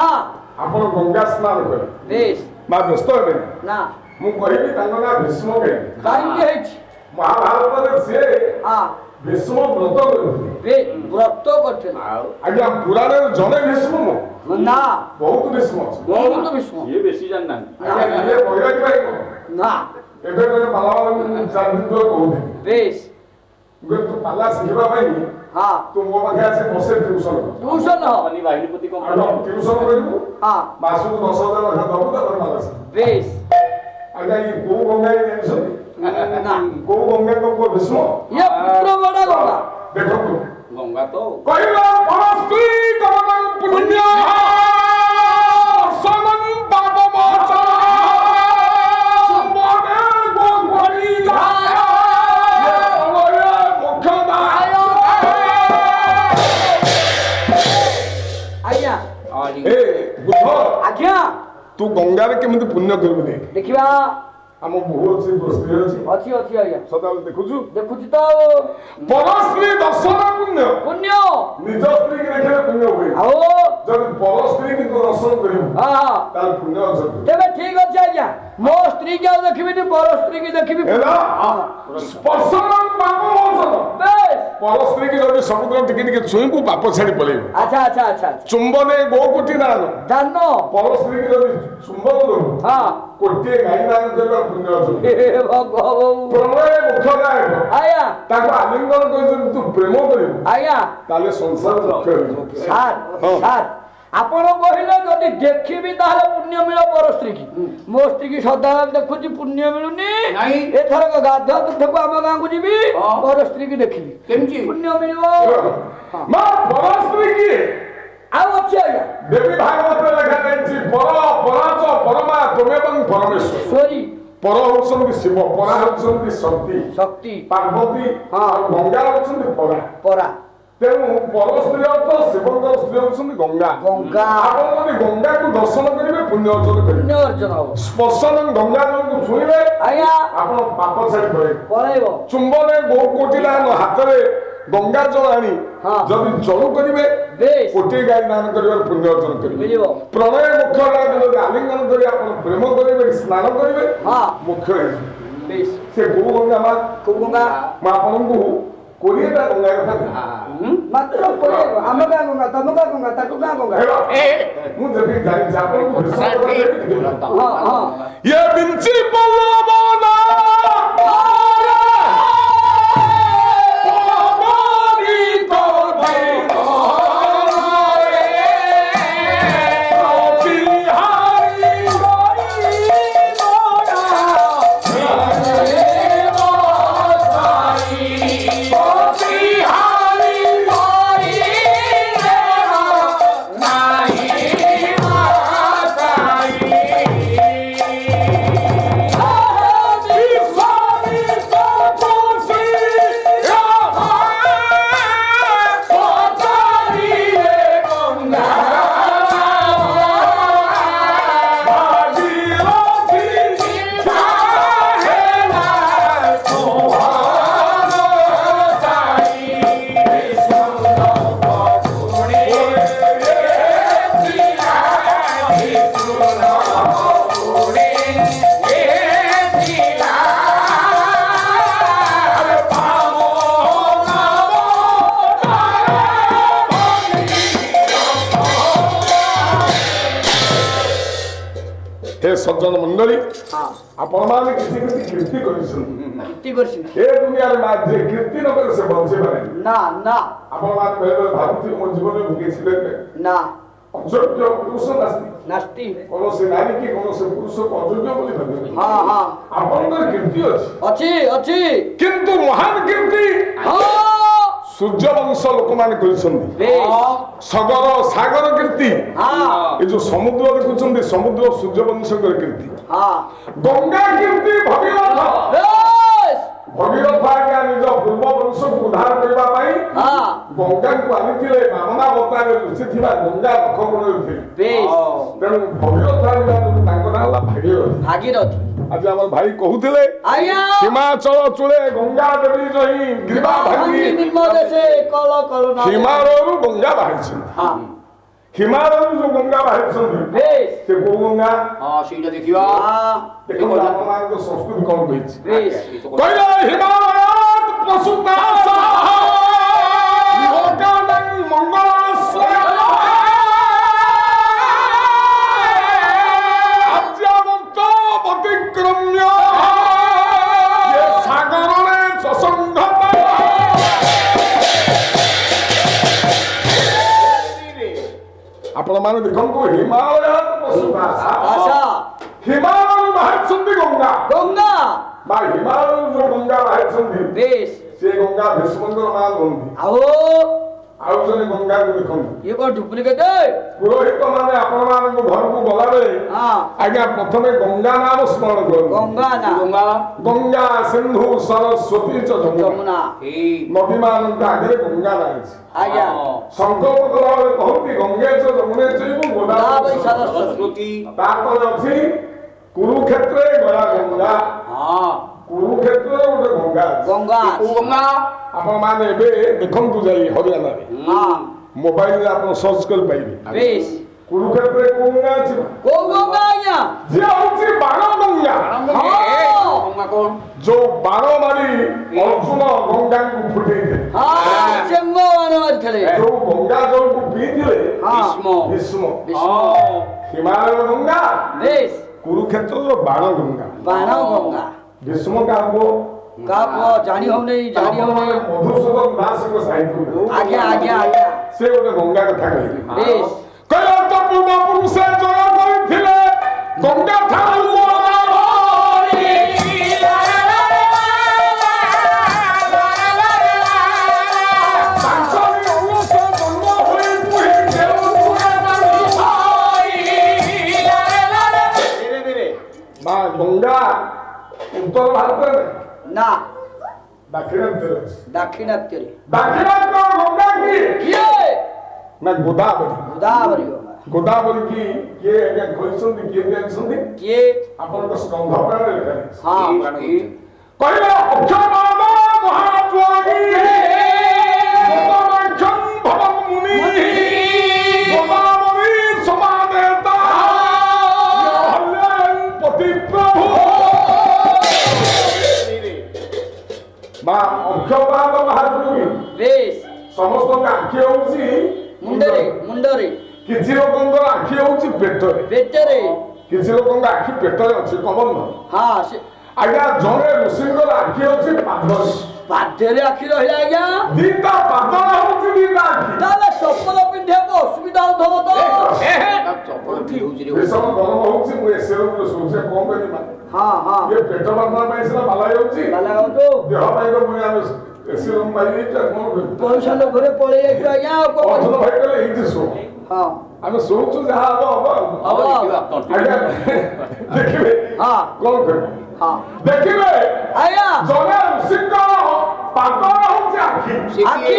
ଆପଣ ଗଙ୍ଗା ସ୍ନାନ କରିବେ ବେଶ ମା ବ୍ୟସ୍ତ ହେବେନି ନା ମୁଁ କହିବି ତାଙ୍କ ନାଁ ଭୀଷ୍ମ କହିବି କାହିଁକି ହେଇଛି ମହାଭାରତରେ ସିଏ ହଁ ଭୀଷ୍ମ ବ୍ରତ କରିଥିଲେ ବ୍ରତ କରିଥିଲେ ଆଜ୍ଞା ପୁରାଣରେ ଜଣେ ଭୀଷ୍ମ ନୁହଁ ନା ବହୁତ ଭୀଷ୍ମ ଅଛି ବହୁତ ବିଷ୍ଣୁ ଇଏ ବେଶୀ ଜାଣିନାହାନ୍ତି ଆଜ୍ଞା ଇଏ ବୈରାଗୀ ଭାଇ କଣ ନା ଏବେ ଜଣେ ପାଲାବାଲାଙ୍କୁ 4 ଦିନ ତଳେ କହୁଥିଲି ବେଶ ତୁ ପାଲା ଶିଖିବା ପାଇଁ ହଁ ତୁ ମୋ ପାଖେ ଆସି ବସେ ଟ୍ୟୁସନ କର ଟ୍ୟୁସନ ବାହିନୀପତି କଣ ଟ୍ୟୁସନ କରିବୁ ହଁ ମାସକୁ 10,000 ଲେଖା ଦବୁ ତାପରେ ପାଲା ଶିଖିବୁ ବେଶ ଆଜ୍ଞା ଇଏ କୋଉ ଗଙ୍ଗା ଜାଣିଛନ୍ତି ନା କୋଉ ଗଙ୍ଗାଙ୍କ ପୁଅ ଭୀଷ୍ମ ଇଏ ପୁତ୍ର ବଡ ଗଙ୍ଗା ଦେଖନ୍ତୁ ଗଙ୍ଗା ତ କହିଲା ପରସ୍ତ୍ରୀ ଗମନଂ ପୁଣ୍ୟ ସମଂ ପାପମୋଚ ସୁବନେ ଗୋପରି ଧାୟ ଅମୟ ମୁଖ୍ୟଦାୟ ଆଜ୍ଞା ଏ ବୁଦ୍ଧ ଆଜ୍ଞା ତୁ ଗଙ୍ଗାରେ କେମିତି ପୁଣ୍ୟ କରିବୁ ଦେଖ ଦେଖିବା ଆମ ବୋହୁ ଅଛି ସ୍ତ୍ରୀ ଅଛି ଅଛି ଅଛି ଆଜ୍ଞା ସଦାବେଳେ ଦେଖୁଛୁ ଦେଖୁଛି ତ ପରସ୍ତ୍ରୀ ଦର୍ଶନ ପୁଣ୍ୟ ପୁଣ୍ୟ ନିଜ ସ୍ତ୍ରୀକି ଦେଖିଲେ ପୁଣ୍ୟ ହୁଏ ଆଉ ଯଦି ପର ସ୍ତ୍ରୀକି ତୁ ଦର୍ଶନ କରିବୁ ହଁ ହଁ ତାହେଲେ ପୁଣ୍ୟ ଅର୍ଜନ ତେବେ ଠିକ ଅଛି ଆଜ୍ଞା ମୋ ସ୍ତ୍ରୀ କି ଆଉ ଦେଖିବିନି ପର ସ୍ତ୍ରୀ କି ଦେଖିବି ହେଲା ସ୍ପର୍ଶନ ପାପ ମୋଚନ ବେଶ ପର ସ୍ତ୍ରୀକି ଯଦି ସମୁଦ୍ର ଟିକେ ଟିକେ ଛୁଇଁବୁ ପାପ ଛାଡି ପଳେଇବୁ ଆଚ୍ଛା ଆଚ୍ଛା ଆଚ୍ଛା ଆଚ୍ଛା ଚୁମ୍ବନେ ଗୋକୁଟି ଦାନ ଧାନ ପର ସ୍ତ୍ରୀକି ଯଦି ଚୁମ୍ବନ ଦବୁ ହଁ କୋଟିଏ ଗାଈ ଦାନ କରିବା ପୁଣ୍ୟ ଅର୍ଜନ ହେ ଭଗବାନ ପ୍ରଣୟ ମୁଖ୍ୟଦାୟକ ଆଜ୍ଞା ତାକୁ ଆଲିଙ୍ଗନ କରି ଯଦି ତୁ ପ୍ରେମ କରିବୁ ଆଜ୍ଞା ତାହେଲେ ସଂସାର ମୁଖ୍ୟ ହେଇଯିବ ସାର୍ ହଁ। ସାର୍ ଆପଣ କହିଲେ ଯଦି ଦେଖିବି ତାହେଲେ ପୁଣ୍ୟ ମିଳିବ ପର ସ୍ତ୍ରୀ କି ମୋ ସ୍ତ୍ରୀ କି ସଦାବେଳେ ଦେଖୁଛି ପୁଣ୍ୟ ମିଳୁନି ନାଇଁ। ଏଥରକ ଗାଧୁଆ ତୁଠକୁ ଆମ ଗାଁକୁ ଯିବି ହଁ। ପର ସ୍ତ୍ରୀ କି ଦେଖିବି କେମିତି ପୁଣ୍ୟ ମିଳିବ ମା ପର ସ୍ତ୍ରୀ କିଏ ଆଉ ଅଛି ଆଜ୍ଞା ଦେବୀ ଭାଗବତରେ ଲେଖା ଯାଇଛି ପର ପରାଚ ପରମା ତୁମେବଂ ପରମେଶ୍ୱର ସରି ପର ହଉଛନ୍ତି ଶିବ ପରା ହଉଛନ୍ତି ଶକ୍ତି ଶକ୍ତି ପାର୍ବତୀ ହଁ। ଆଉ ଗଙ୍ଗା ହଉଛନ୍ତି ପରା ପରା ତେଣୁ ପର ସ୍ତ୍ରୀ ଅର୍ଥ ଶିବଙ୍କର ସ୍ତ୍ରୀ ହଉଛନ୍ତି ଗଙ୍ଗା ଗଙ୍ଗା ଆପଣ ଯଦି ଗଙ୍ଗାକୁ ଦର୍ଶନ କରିବେ ପୁଣ୍ୟ ଅର୍ଜନ କରିବେ ପୁଣ୍ୟ ଅର୍ଜନ ହବ ସ୍ପର୍ଶନ ଗଙ୍ଗା ଜଳକୁ ଛୁଇଁବେ ଆଜ୍ଞା ଆପଣ ପାପ ଛାଡ଼ି ପଳେଇବେ ପଳେଇବ ଚୁମ୍ବନେ ବହୁ କୋଟିଲା ହାତରେ ଗଙ୍ଗା ଜଳ ଆଣି ହଁ। ଯଦି ଜଳୁ କରିବେ ବେଶ କୋଟିଏ ଗାଈ ଦାନ କରିବାର ପୁଣ୍ୟ ଅର୍ଜନ କରିବେ ମିଳିବ ପ୍ରଣୟ ମୁଖ୍ୟ ଯଦି ଆଲିଙ୍ଗନ କରି ଆପଣ ପ୍ରେମ କରିବେ ସ୍ନାନ କରିବେ ହଁ ମୁଖ୍ୟ ହେଇଯିବେ ବେଶ ସେ କୋଉ ଗଙ୍ଗା ମା କୋଉ ଗଙ୍ଗା ମୁଁ ଆପଣଙ୍କୁ 20ଟା ଗଙ୍ଗା କଥା କହୁଛି। ମାତ୍ର କହିବ ଆମ ଗାଁ ଗଙ୍ଗା ତମ ଗାଁ ଗଙ୍ଗା ତାକୁ ଗାଁ ଗଙ୍ଗା ହେଲା, ମୁଁ ଯେତିକି ଜାଣିଛି ଆପଣଙ୍କୁ ବିଶ୍ୱାସ କରିବେ। ହଁ ହଁ ये बिंची पल्लवना पवारी को देना रे बिहारी मोरा रे मोसाई बिहारी मोरी रे नाही ସଜ୍ଜନ ମଣ୍ଡଳୀ ହଁ ଆପଣମାନେ କିଛି କିଛି କୀର୍ତ୍ତି କରିଛନ୍ତି କୀର୍ତ୍ତି କରିଛି ଏ ଦୁନିଆରେ ମା ଯିଏ କୀର୍ତ୍ତି ନ କରେ ସେ ବଞ୍ଚି ପାରେନି ନା ନା ଆପଣମାନେ ବେଳେ ବେଳେ ଭାବୁଥିବେ ମୋ ଜୀବନରେ ମୁଁ କିଛି ଦେବେ ନା ଅଯୋଗ୍ୟ ପୁରୁଷ ନାସ୍ତି ନାସ୍ତି କୌଣସି ନାରୀ କି କୌଣସି ପୁରୁଷକୁ ଅଯୋଗ୍ୟ ବୋଲି ଭାବିବେ ହଁ ହଁ ଆପଣଙ୍କର କୀର୍ତ୍ତି ଅଛି ଅଛି ଅଛି କିନ୍ତୁ ମହାନ କୀର୍ତ୍ତି ହଁ ସୂର୍ଯ୍ୟବଂଶ ଲୋକମାନେ କରିଛନ୍ତି ବେଶ ସଗର ସାଗର କୀର୍ତ୍ତି ହଁ ଏ ଯୋଉ ସମୁଦ୍ର ଦେଖୁଛନ୍ତି ସମୁଦ୍ର ସୂର୍ଯ୍ୟବଂଶଙ୍କର କୀର୍ତ୍ତି ହଁ ଗଙ୍ଗା କୀର୍ତ୍ତି ଭଗୀରଥ ବେଶ ଭଗୀରଥ ଆଜ୍ଞା ନିଜ ପୂର୍ବ ବଂଶକୁ ଉଦ୍ଧାର କରିବା ପାଇଁ ହଁ ଗଙ୍ଗାକୁ ଆଣିଥିଲେ ବାମନା ଅବତାରରେ ଲୁଚିଥିବା ଗଙ୍ଗା ନଖମୂଳରେ ଥିଲେ ବେଶ ତେଣୁ ଭଗୀରଥ ଆଣିବା ଯୋଗୁଁ ତାଙ୍କ ନାଁ ହେଲା ଭାଗୀରଥୀ ଭାଗୀରଥୀ ଆଜି ଆମର ଭାଇ କହୁଥିଲେ ଆଜ୍ଞା ହିମାଚଳ ଚୂଳେ ଗଙ୍ଗା ଦେବୀ ଜହି ଗ୍ରୀବା ଭାଙ୍ଗି ନିମ୍ନ ଦେଶେ କଳ କଳ ନା ହିମାଳୟରୁ ଗଙ୍ଗା ବାହାରିଛନ୍ତି ହଁ ହିମାଳୟରୁ ଯୋଉ ଗଙ୍ଗା ବାହାରିଛନ୍ତି ବେଶ ସେ କୋଉ ଗଙ୍ଗା ହଁ ସେଇଟା ଦେଖିବା ହଁ ଦେଖନ୍ତୁ ଆପଣମାନଙ୍କ ସଂସ୍କୃତି କଣ କହିଛି ବେଶ କହିଲେ ହିମାଳୟାତ୍ ପ୍ରସୂତା ସାହା ଲୋକାନାଂ ମଙ୍ଗଳାଶ୍ରୟା ଆର୍ଯ୍ୟାବର୍ତ୍ତ ଅତିକ୍ରମ୍ୟ ୟେ ସାଗରରେ ସସଂଘତ ଆପଣମାନେ ଦେଖନ୍ତୁ ହିମାଳୟାତ୍ ପ୍ରସୂତା ଆଶା ହିମାଳୟରୁ ବାହାରିଛନ୍ତି ଗଙ୍ଗା ଗଙ୍ଗା ବା ହିମାଳୟରୁ ଯୋଉ ଗଙ୍ଗା ବାହାରିଛନ୍ତି ବେଶ ସେ ଗଙ୍ଗା ଭୀଷ୍ମଙ୍କର ମା ନୁହନ୍ତି ଆଉ ଆଉ ଜଣେ ଗଙ୍ଗାକୁ ଦେଖନ୍ତୁ ଇଏ କଣ ଡୁପ୍ଲିକେଟ ପୁରୋହିତ ମାନେ ଆପଣମାନଙ୍କ ଘରକୁ ଗଲାବେଳେ ହଁ ଆଜ୍ଞା ପ୍ରଥମେ ଗଙ୍ଗା ନାମ ସ୍ମରଣ କରନ୍ତୁ ଗଙ୍ଗା ନା ଗଙ୍ଗା ଗଙ୍ଗା ସିନ୍ଧୁ ସରସ୍ୱତୀ ଚ ଯମୁନା ଯମୁନା ଏଇ ନଦୀମାନଙ୍କ ଆଗରେ ଗଙ୍ଗା ନାଁ ଅଛି ଆଜ୍ଞା ସଂକଳ୍ପ କଲାବେଳେ କହନ୍ତି ଗଙ୍ଗେ ଚ ଯମୁନେ ଚୈବ ଗୋଦାବରୀ ଗୋଦାବରୀ ସରସ୍ୱତୀ ସରସ୍ୱତୀ ତାପରେ ଅଛି କୁରୁକ୍ଷେତ୍ରରେ ଗୟା ଗଙ୍ଗା ହଁ କୁରୁକ୍ଷେତ୍ରରେ ଗୋଟେ ଗଙ୍ଗା ଅଛି ଗଙ୍ଗା କୋଉ ଗଙ୍ଗା ଆପଣମାନେ ଏବେ ଦେଖନ୍ତୁ ଯାଇ ହରିୟାଣାରେ ହଁ ମୋବାଇଲରେ ଆପଣ ସର୍ଚ୍ଚ କରି ପାଇବେ ବେଶ କୁରୁକ୍ଷେତ୍ରରେ କୋଉ ଗଙ୍ଗା ଅଛି କୋଉ ଗଙ୍ଗା ଆଜ୍ଞା ଯିଏ ହଉଛି ବାଣ ଗଙ୍ଗା ଗଙ୍ଗା କଣ ଯୋଉ ବାଣ ମାରି ଅର୍ଜୁନ ଗଙ୍ଗାକୁ ଫୁଟେଇଥିଲେ ହଁ ଚେଙ୍ଗ ମାନ ମାରିଥିଲେ ଯୋଉ ଗଙ୍ଗା ଜଳକୁ ପିଇଥିଲେ ହଁ ଭୀଷ୍ମ ଭୀଷ୍ମ ହଁ ହିମାଳୟ ଗଙ୍ଗା ବେଶ କୁରୁକ୍ଷେତ୍ରର ବାଣ ଗଙ୍ଗା ବାଣ ଗଙ୍ଗା ଭୀଷ୍ମ କାହାକୁ କାହା ଜାଣି ହଉନି ଜାଣି ହଉନି ମଧୁସୂଦନ ଦାସଙ୍କ ସାହିତ୍ୟ ଆଜ୍ଞା ଆଜ୍ଞା ଆଜ୍ଞା ସେ ଗୋଟେ ଗଙ୍ଗା କଥା କହିଲେ ବେଶ କହିଲେ ତ ପୂର୍ବ ପୁରୁଷ ଜୟ କରିଥିଲେ ଗଙ୍ଗା ଠାରୁ ମା ଗଙ୍ଗା ଉତ୍ତର ଭାରତରେ ନା ଦାକ୍ଷିଣାତ୍ୟରେ ଅଛି ଦାକ୍ଷିଣାତ୍ୟରେ ଦାକ୍ଷିଣାତ୍ୟ ଗଙ୍ଗା କି କିଏ ନା ଗୋଦାବରୀ ଗୋଦାବରୀ ଗଙ୍ଗା ଗୋଦାବରୀ କି କିଏ ଆଜ୍ଞା କହିଛନ୍ତି କିଏ ଜାଣିଛନ୍ତି କିଏ ଆପଣଙ୍କ ସ୍କନ୍ଧ ପ୍ରାଣରେ ଲେଖା ହେଇଛି ହଁ କହିଲେ ଅକ୍ଷମାଦ ମହାଜ୍ୱାଗୀ ଗୋଦାମାକ୍ଷଂ ଭବଂ ମୁନି ଗୋଦାବରୀ ସମାନେତା ହଲ୍ୟଂ ପତି ପ୍ରଭୁ ମା ଅକ୍ଷମାଦ ମହାଜ୍ୱାଗୀ ବେଶ ସମସ୍ତଙ୍କ ଆଖି ହଉଛି ମୁଣ୍ଡରେ ମୁଣ୍ଡରେ କିଛି ଲୋକଙ୍କର ଆଖି ହଉଛି ପେଟରେ ପେଟରେ କିଛି ଲୋକଙ୍କ ଆଖି ପେଟରେ ଅଛି କମନ ହଁ ସେ ଆଜ୍ଞା ଜଣେ ଋଷିଙ୍କର ଆଖି ଅଛି ପାଦରେ ପାଦରେ ଆଖି ରହିଲା ଆଜ୍ଞା ଦିଟା ପାଦ ହଉଛି ଦିଟା ଆଖି ତାହେଲେ ଚପଲ ପିନ୍ଧିବାକୁ ଅସୁବିଧା ହଉଥିବ ତ ଚପଲ ଠିଉଛି ଭୀଷଣ ଗରମ ହଉଛି ମୁଁ ଏସି ରୁମରେ ଶୋଉଛି କଣ କରିବି ମାନେ ହଁ ହଁ ଇଏ ପେଟ ବାନ୍ଧବା ପାଇଁ ସିନା ଭଲ ହେଉଛି ଭଲ ହଉଛୁ ଦେହ ପାଇଁ ତ ପୁଣି ଆମେ ଏସି ରୁମ ପାଇଯାଇଛି ଆଉ କଣ କରିବୁ ପଇସା ଲୋଭରେ ପଳେଇ ଯାଇଛୁ ଆଜ୍ଞା ଆଉ କଣ ଅର୍ଜୁନ କରିବୁ? ଭାଇ କହିଲେ ଏଇଠି ଶୁଅ ହଁ ଆମେ ଶୋଉଛୁ ଯାହା ହବ ହବ ହବ ଆଜ୍ଞା ଦେଖିବେ ହଁ କଣ କରିବେ ହଁ ଦେଖିବେ ଆଜ୍ଞା ଜଣେ ଋଷିଙ୍କର ପାଦ ହଉଛି ଆଖି ଆଖି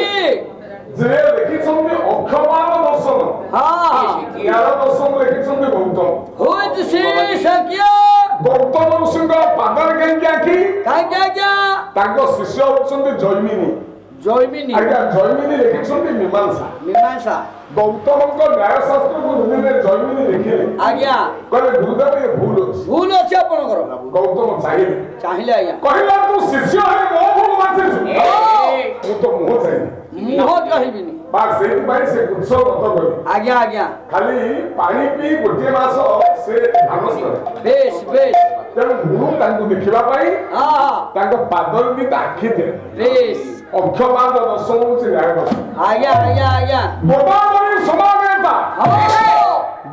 ଯେ ଦେଖିଛନ୍ତି ଅକ୍ଷମାର ଦର୍ଶନ ହଁ ୟାର ଦର୍ଶନ ଦେଖିଛନ୍ତି ଗୌତମ ହୁଇଜ ସେ କିଏ ଗୌତମ ଋଷିଙ୍କ ପାଦରେ କାହିଁକି ଆଖି କାହିଁକି ଆଜ୍ଞା ତାଙ୍କ ଶିଷ୍ୟ ହଉଛନ୍ତି ଜୈମିନୀ ଜୈମିନୀ ଆଜ୍ଞା ଜୈମିନୀ ଲେଖିଛନ୍ତି ମୀମାଂସା ମୀମାଂସା ଗୌତମଙ୍କ ନ୍ୟାୟଶାସ୍ତ୍ରକୁ ଦୁନିରେ ଜୈମିନୀ ଦେଖିଲେ ଆଜ୍ଞା କହିଲେ ଗୁରୁଦେବ ଏ ଭୁଲ ଅଛି ଭୁଲ ଅଛି ଆପଣଙ୍କର ଗୌତମ ଚାହିଁଲେ ଚାହିଁଲେ ଆଜ୍ଞା କହିଲା ତୁ ଶିଷ୍ୟ ହେଇ ମୋ ଭୁଲ ବାଛିଛୁ ହଁ। ମୁଁ ତ ମୁହଁ ଚାହିଁଲି ମୁହଁ ଚାହିଁବିନି ସେଇଥିପାଇଁ ସେ କୁଶ ଗତ କରି ଆଜ୍ଞା ଆଜ୍ଞା ଖାଲି ପାଣି ପିଇ ଗୋଟିଏ ମାସ ସେ ଧାନ କରେ। ବେଶ ବେଶ ତେଣୁ ମୁଁ ତାଙ୍କୁ ଦେଖିବା ପାଇଁ ହଁ ହଁ ତାଙ୍କ ପାଦରେ ଦିଟା ଆଖି ଥିଲେ। ବେଶ ଅକ୍ଷପାଦ ଦର୍ଶନ ହଉଛି ନ୍ୟାୟ। ଆଜ୍ଞା ଆଜ୍ଞା ଆଜ୍ଞା ଗୋଦାବରୀ ସମାନ ନେତା ହଁ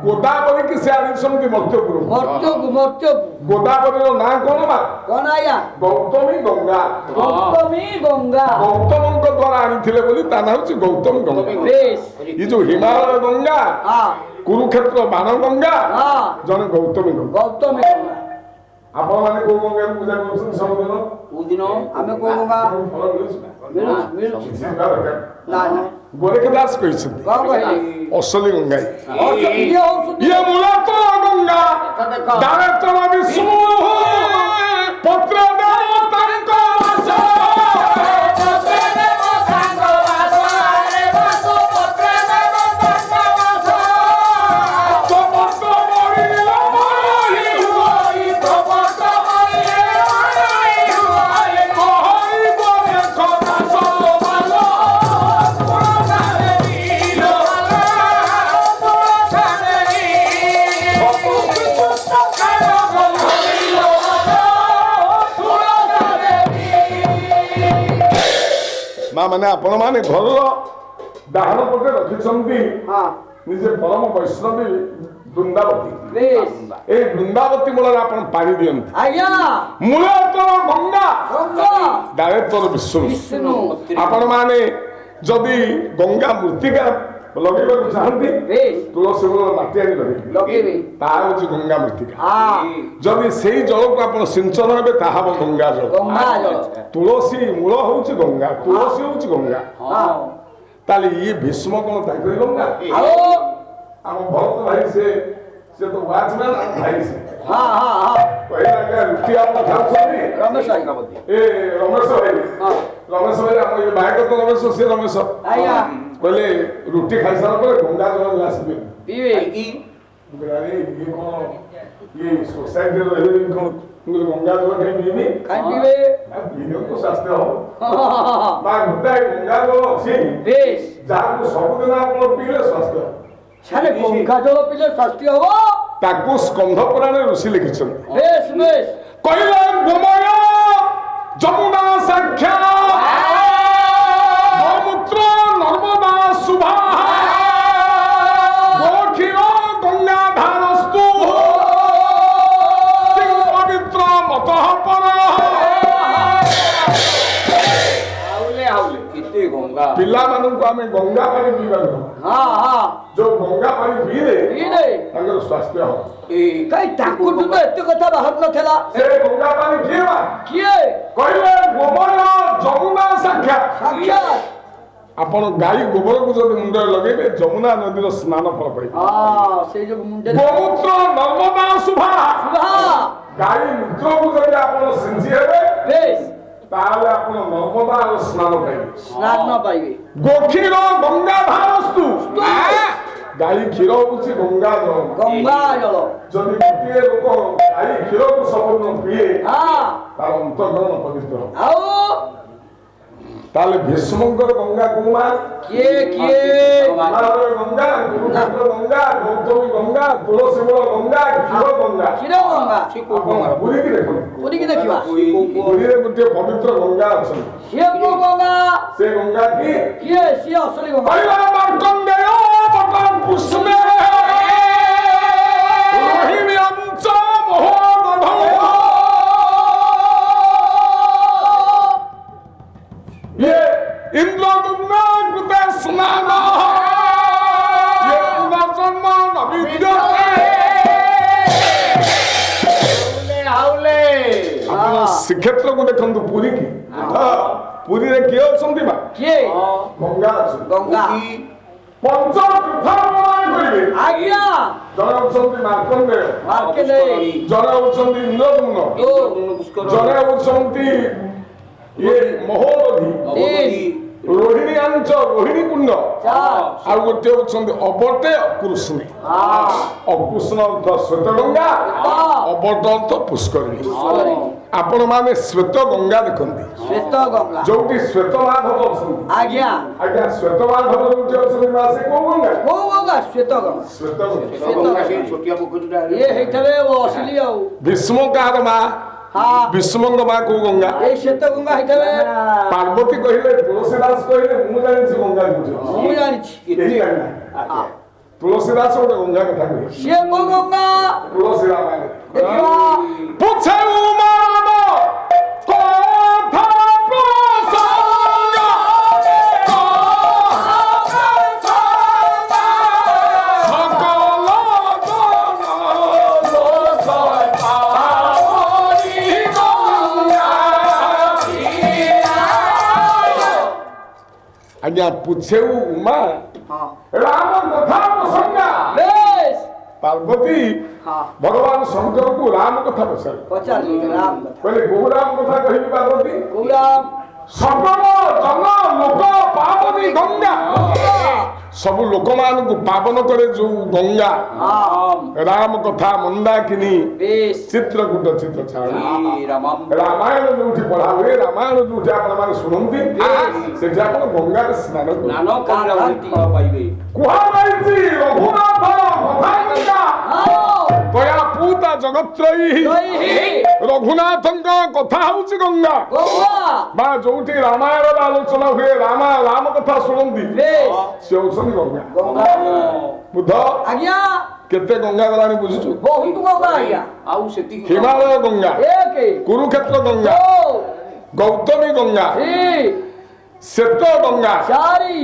ଗୋଦାବରୀ କି ସେ ଆଣିଛନ୍ତି ମର୍ତ୍ତ୍ୟପୁର। ମର୍ତ୍ତ୍ୟକୁ ମର୍ତ୍ତ୍ୟକୁ ଗୋଦାବରୀର ନାଁ କଣ ବା କଣ ଆଜ୍ଞା ଗୌତମୀ ଗଙ୍ଗା। ଗୌତମୀ ଗଙ୍ଗା ଗୌତମଙ୍କ ଦ୍ଵାରା ଆଣିଥିଲେ ବୋଲି ତା ନାଁ ହଉଛି ଗୌତମୀ ଗଙ୍ଗା। ବେଶ ଏ ଯୋଉ ହିମାଳୟ ଗଙ୍ଗା ହଁ କୁରୁକ୍ଷେତ୍ର ବାଣ ଗଙ୍ଗା ହଁ ଜଣେ ଗୌତମୀ ଗଙ୍ଗା। ଗୌତମୀ ଗଙ୍ଗା ଆପଣ ମାନେ କୋଉ ଗଙ୍ଗାକୁ ପୂଜା କରୁଛନ୍ତି ସବୁଦିନ? କୋଉ ଦିନ ଆମେ କୋଉ ଗଙ୍ଗା ଫଳ ମିଳୁଛି ନା? ମିଳୁଛି ମିଳୁଛି କିଛି ଯିବା ଦରକାର ନା ନା ଗୋରେଖ ଦାସ କହିଛନ୍ତି କଣ କହିଲେ ଅସଲି ଗଙ୍ଗା ଔଷଧି ଔଷଧି ଇଏ ମୂଳତଃ ଗଙ୍ଗା ଦେଖ ଦାୟତର ବିଷ୍ଣୁ ପତ୍ର ଦେବତାଙ୍କ ବାସ। ମା ମାନେ ଆପଣ ମାନେ ଘରର ଡାହାଣ ପଟେ ରଖିଛନ୍ତି ହଁ ନିଜେ ପରମ ବୈଷ୍ଣବୀ ବୃନ୍ଦାବତୀ। ବେଶ এই বৃন্দাবতী মূଳରେ ଆପଣ ପାଣି ଦିଅନ୍ତି। ଆଜ୍ଞା ମୂଳତର ଗଙ୍ଗା ଗଙ୍ଗା ଦାୟତର ବିଷ୍ଣୁ। ବିଷ୍ଣୁ ଆପଣ ମାନେ ଯଦି ଗଙ୍ଗା ମୃତ୍ତିକା ଲଗେଇବାକୁ ଚାହାନ୍ତି ବେଶ ତୁଳସୀ ମୂଳ ମାଟି ଆଣି ଲଗେଇବେ। ଲଗେଇବେ ତାହା ହଉଛି ଗଙ୍ଗା ମୃତ୍ତିକା। ହଁ ଯଦି ସେଇ ଜଳକୁ ଆପଣ ସିଞ୍ଚନ ହେବେ ତାହା ହବ ଗଙ୍ଗା ଜଳ। ଗଙ୍ଗା ଜଳ ତୁଳସୀ ମୂଳ ହଉଛି ଗଙ୍ଗା ତୁଳସୀ ହଉଛି ଗଙ୍ଗା। ହଁ ତାହେଲେ ଇଏ ଭୀଷ୍ମ କଣ ତାଙ୍କରି ଗଙ୍ଗା? ଆଉ ଆମ ଭରତ ଭାଇ ସେ ତ ୱାଚମ୍ୟାନ ଭାଇ ସେ ହଁ ହଁ ହଁ କହିଲା ଆଜ୍ଞା ରୁଟି ଆପଣ ଖାଉଛନ୍ତି? ରମେଶ ଭାଇ ଏ ରମେଶ ଭାଇ ହଁ ରମେଶ ଭାଇ ଆମ ଏ ବାହାକ ତ ରମେଶ ସେ ରମେଶ ଆଜ୍ଞା କହିଲେ ରୁଟି ଖାଇସାରିଲା ପରେ ଗଙ୍ଗା ଜଳ ଗ୍ଲାସ ପିଇବେ। ପିଇବେ ମୁଁ କହିଲି ଆରେ ଇଏ କଣ ଇଏ ସୋସାଇଟିରେ ରହିବେ କଣ? ମୁଁ କହିଲି ଗଙ୍ଗା ଜଳ କାହିଁ ପିଇବି? କାଇଁ ପିଇବେ ପିଇଲେ ତ ସ୍ୱାସ୍ଥ୍ୟ ହବ। ହଁ ହଁ ହଁ ବା ଗୋଟାଏ ଗଙ୍ଗା ଜଳ ଅଛି ବେଶ ଯାହାକୁ ସବୁଦିନ ଆପଣ ପିଇଲେ ସ୍ୱାସ୍ଥ୍ୟ ହବ। ଆରେ ଗଙ୍ଗା ଜଳ ପିଇଲେ ସ୍ୱାସ୍ଥ୍ୟ ହବ ତାକୁ ସ୍କନ୍ଧ ପୁରାଣରେ ଋଷି ଲିଖିଛନ୍ତି। ବେଶ ବେଶ କହିଲେ ଗୋମୟ ଯମୁନା ସାକ୍ଷା ଗୋମୂତ୍ର ନର୍ମଦା ଶୁଭା ଗୋକ୍ଷୀର ଗଙ୍ଗା ଧାରସ୍ତୁ କିଂ ପବିତ୍ର ମତଃ ପର। ଆଉଲେ ଆଉଲେ କେତେ ଗଙ୍ଗା ପିଲାମାନଙ୍କୁ ଆମେ ଗଙ୍ଗା ପାଣି ପିଇବାକୁ ହଁ ହଁ ଯୋଉ ଗଙ୍ଗା ପାଣି ପିଇଲେ ପିଇଲେ ତାଙ୍କର ସ୍ୱାସ୍ଥ୍ୟ ହବ। କାଇଁ ତାଙ୍କଠୁ ତ ଏତେ କଥା ବାହାରୁ ନଥିଲା ସେ ଗଙ୍ଗା ପାଣି ପିଇବା କିଏ କହିଲେ ଗୋମୟ ଯମୁନା ସାକ୍ଷା। ସାକ୍ଷାତ ଆପଣ ଗାଈ ଗୋବରକୁ ଯଦି ମୁଣ୍ଡରେ ଲଗେଇବେ ଯମୁନା ନଦୀର ସ୍ନାନ ଫଳ ପାଇବେ। ହଁ ସେଇ ଯୋଉ ମୁଣ୍ଡରେ ଗୋମୂତ୍ର ନର୍ମଦା ଶୁଭା ଗାଈ ମୂତ୍ରକୁ ଯଦି ଆପଣ ସିଞ୍ଚି ହେବେ ବେଶ ତାହେଲେ ଆପଣ ନର୍ମଦାର ସ୍ନାନ ପାଇବେ। ସ୍ନାନ ପାଇବେ ଗୋକ୍ଷୀର ଗଙ୍ଗା ଧାରସ୍ତୁ ଗାଈ କ୍ଷୀର ହଉଛି ଗଙ୍ଗା ଜଳ। ଗଙ୍ଗା ଜଳ ଯଦି ଗୋଟିଏ ଲୋକ ଗାଈ କ୍ଷୀରକୁ ସବୁଦିନ ପିଏ ହଁ ତାର ଅନ୍ତଃକରଣ ପବିତ୍ର ହବ। ଆଉ ତାହେଲେ ଭୀଷ୍ମଙ୍କର ଗଙ୍ଗା କୁମା କିଏ କିଏ ହିମାଳୟ ଗଙ୍ଗା କୁରୁକ୍ଷେତ୍ର ଗଙ୍ଗା ଗୌତମୀ ଗଙ୍ଗା ତୁଳସୀ ମୂଳ ଗଙ୍ଗା କ୍ଷୀର ଗଙ୍ଗା। କ୍ଷୀର ଗଙ୍ଗା ଆପଣ ପୁରୀକି ଦେଖନ୍ତୁ ପୁରୀକି ଦେଖିବା ପୁରୀରେ ଗୋଟିଏ ପବିତ୍ର ଗଙ୍ଗା ଅଛନ୍ତି। ସିଏ କୋଉ ଗଙ୍ଗା ସେ ଗଙ୍ଗା କି କିଏ ସିଏ ଅସଲି ଗଙ୍ଗା କହିଲା ମାର୍କଣ୍ଡେୟ ବଟଂ କୁସୁମେ ରୋହିଣୀ ଅଂଶ ମହୋଦଧୌ। ये इंद्रदुम्न कृते स्नान ये पुनर्जन्म न विद्यते। ଆଉଲେ ଆପଣ ଶ୍ରୀକ୍ଷେତ୍ରକୁ ଦେଖନ୍ତୁ ପୁରୀ କି ପୁରୀରେ କିଏ ଅଛନ୍ତି ବା କିଏ ଗଙ୍ଗା ଅଛନ୍ତି। ଗଙ୍ଗା ପଞ୍ଚ ତୀର୍ଥମାନ କରିବେ। ଆଜ୍ଞା ଜଣେ ଅଛନ୍ତି ମାର୍କଣ୍ଡେୟ ମାର୍କେଣ୍ଡେୟ ଜଣେ ଅଛନ୍ତି ଇନ୍ଦ୍ରଦୁମ୍ନ ଜଣେ ଅଛନ୍ତି ଇଏ ମହୋଦଧି ରୋହିଣୀ ଆଞ୍ଚ ରୋହିଣୀ କୁଣ୍ଡ ଚାର ଆଉ ଗୋଟେ ହଉଛନ୍ତି ଅବଟେ ଅକୃଷ୍ଣୀ ଅକୃଷ୍ଣ ଅର୍ଥ ଶ୍ଵେତ ଗଙ୍ଗା ଅବଟ ଅର୍ଥ ପୁଷ୍କରିଣୀ ଆପଣ ମାନେ ଶ୍ଵେତ ଗଙ୍ଗା ଦେଖନ୍ତି ଶ୍ଵେତ ଗଙ୍ଗା ଯୋଉଠି ଶ୍ଵେତ ମାଧବ ଅଛନ୍ତି ଆଜ୍ଞା ଆଜ୍ଞା ଶ୍ଵେତ ମାଧବ ଯୋଉଠି ଅଛନ୍ତି ମା ସେ କୋଉ ଗଙ୍ଗା କୋଉ ଗଙ୍ଗା ଶ୍ଵେତ ଗଙ୍ଗା ଶ୍ଵେତ ଗଙ୍ଗା ଗଙ୍ଗା ସେଇ ଛୋଟିଆ ପୋଖରୀଟା ଇଏ ହେଇଥିବେ ଅସଲି ଆଉ ଭୀଷ୍ମ କାହାର ମା ହଁ ଭୀଷ୍ମଙ୍କ ମା କୋଉ ଗଙ୍ଗା ଏଇ ଶ୍ଵେତ ଗଙ୍ଗା ହେଇଥିବେ ପାର୍ବତୀ କହିଲେ ତୁଳସୀ ଦାସ କହିଲେ ମୁଁ ଜାଣିଛି ଗଙ୍ଗା କୋଉଠି ଅଛି। ମୁଁ ଜାଣିଛି କେହି ଜାଣିନାହିଁ ତୁଳସୀ ଦାସ ଗୋଟେ ଗଙ୍ଗା କଥା କହିଲେ ସିଏ କୋଉ ଗଙ୍ଗା ତୁଳସୀ ରାମାୟଣ ଦେଖିବା ପୁଛଉ ମାନ କଥା ପ୍ରସଙ୍ଗ সকল ଆଜ୍ଞା ପୁଛେଉ ଉମା ହଁ ରାମ କଥା ପ୍ରସଙ୍ଗା ବେଶ ପାର୍ବତୀ ହଁ ଭଗବାନ ଶଙ୍କରଙ୍କୁ ରାମ କଥା ପଚାରିଲେ ପଚାରିଲେ ରାମ କଥା କହିଲେ କୋଉ ରାମ କଥା କହିବି ପାର୍ବତୀ କୋଉ ରାମ ସକଳ ଜନ ଲୋକ ପାବନୀ ଗଙ୍ଗା ସବୁ ଲୋକମାନଙ୍କୁ ପାବନ କରେ ଯୋଉ ଗଙ୍ଗା ହଁ ରାମ କଥା ମନ୍ଦାକିନୀ ବେଶ ଚିତ୍ରକୂଟ ଚିତ୍ର ଛାଡ଼ ରାମମ୍ ରାମାୟଣ ଯୋଉଠି ପଢା ହୁଏ ରାମାୟଣ ଯୋଉଠି ଆପଣମାନେ ଶୁଣନ୍ତି ସେଠି ଆପଣ ଗଙ୍ଗାରେ ସ୍ନାନ କରନ୍ତି ନାନ କନ୍ୟା ଫଳ ପାଇବେ କୁହାଯାଇଛି ରଘୁନାଥ କଥା ଗଙ୍ଗା ଦୟା ପୂତା ଜଗତ୍ରୟୀ ରଘୁନାଥଙ୍କ କଥା ହଉଛି ଗଙ୍ଗା ଗଙ୍ଗା ବା ଯୋଉଠି ରାମାୟଣର ଆଲୋଚନା ହୁଏ ରାମ କଥା ଶୁଣନ୍ତି ବେଶ ସେ ହଉଛନ୍ତି ଗଙ୍ଗା ଗଙ୍ଗା ବୁଦ୍ଧ ଆଜ୍ଞା କେତେ ଗଙ୍ଗା ଗଲାଣି ବୁଝୁଛୁ ବହୁତ ଗଙ୍ଗା ଆଜ୍ଞା ଆଉ ସେତିକି ହିମାଳୟ ଗଙ୍ଗା ଏକ କୁରୁକ୍ଷେତ୍ର ଗଙ୍ଗା ଦୁଇ ଗୌତମୀ ଗଙ୍ଗା ତିନି ଶ୍ଵେତ ଗଙ୍ଗା ଚାରି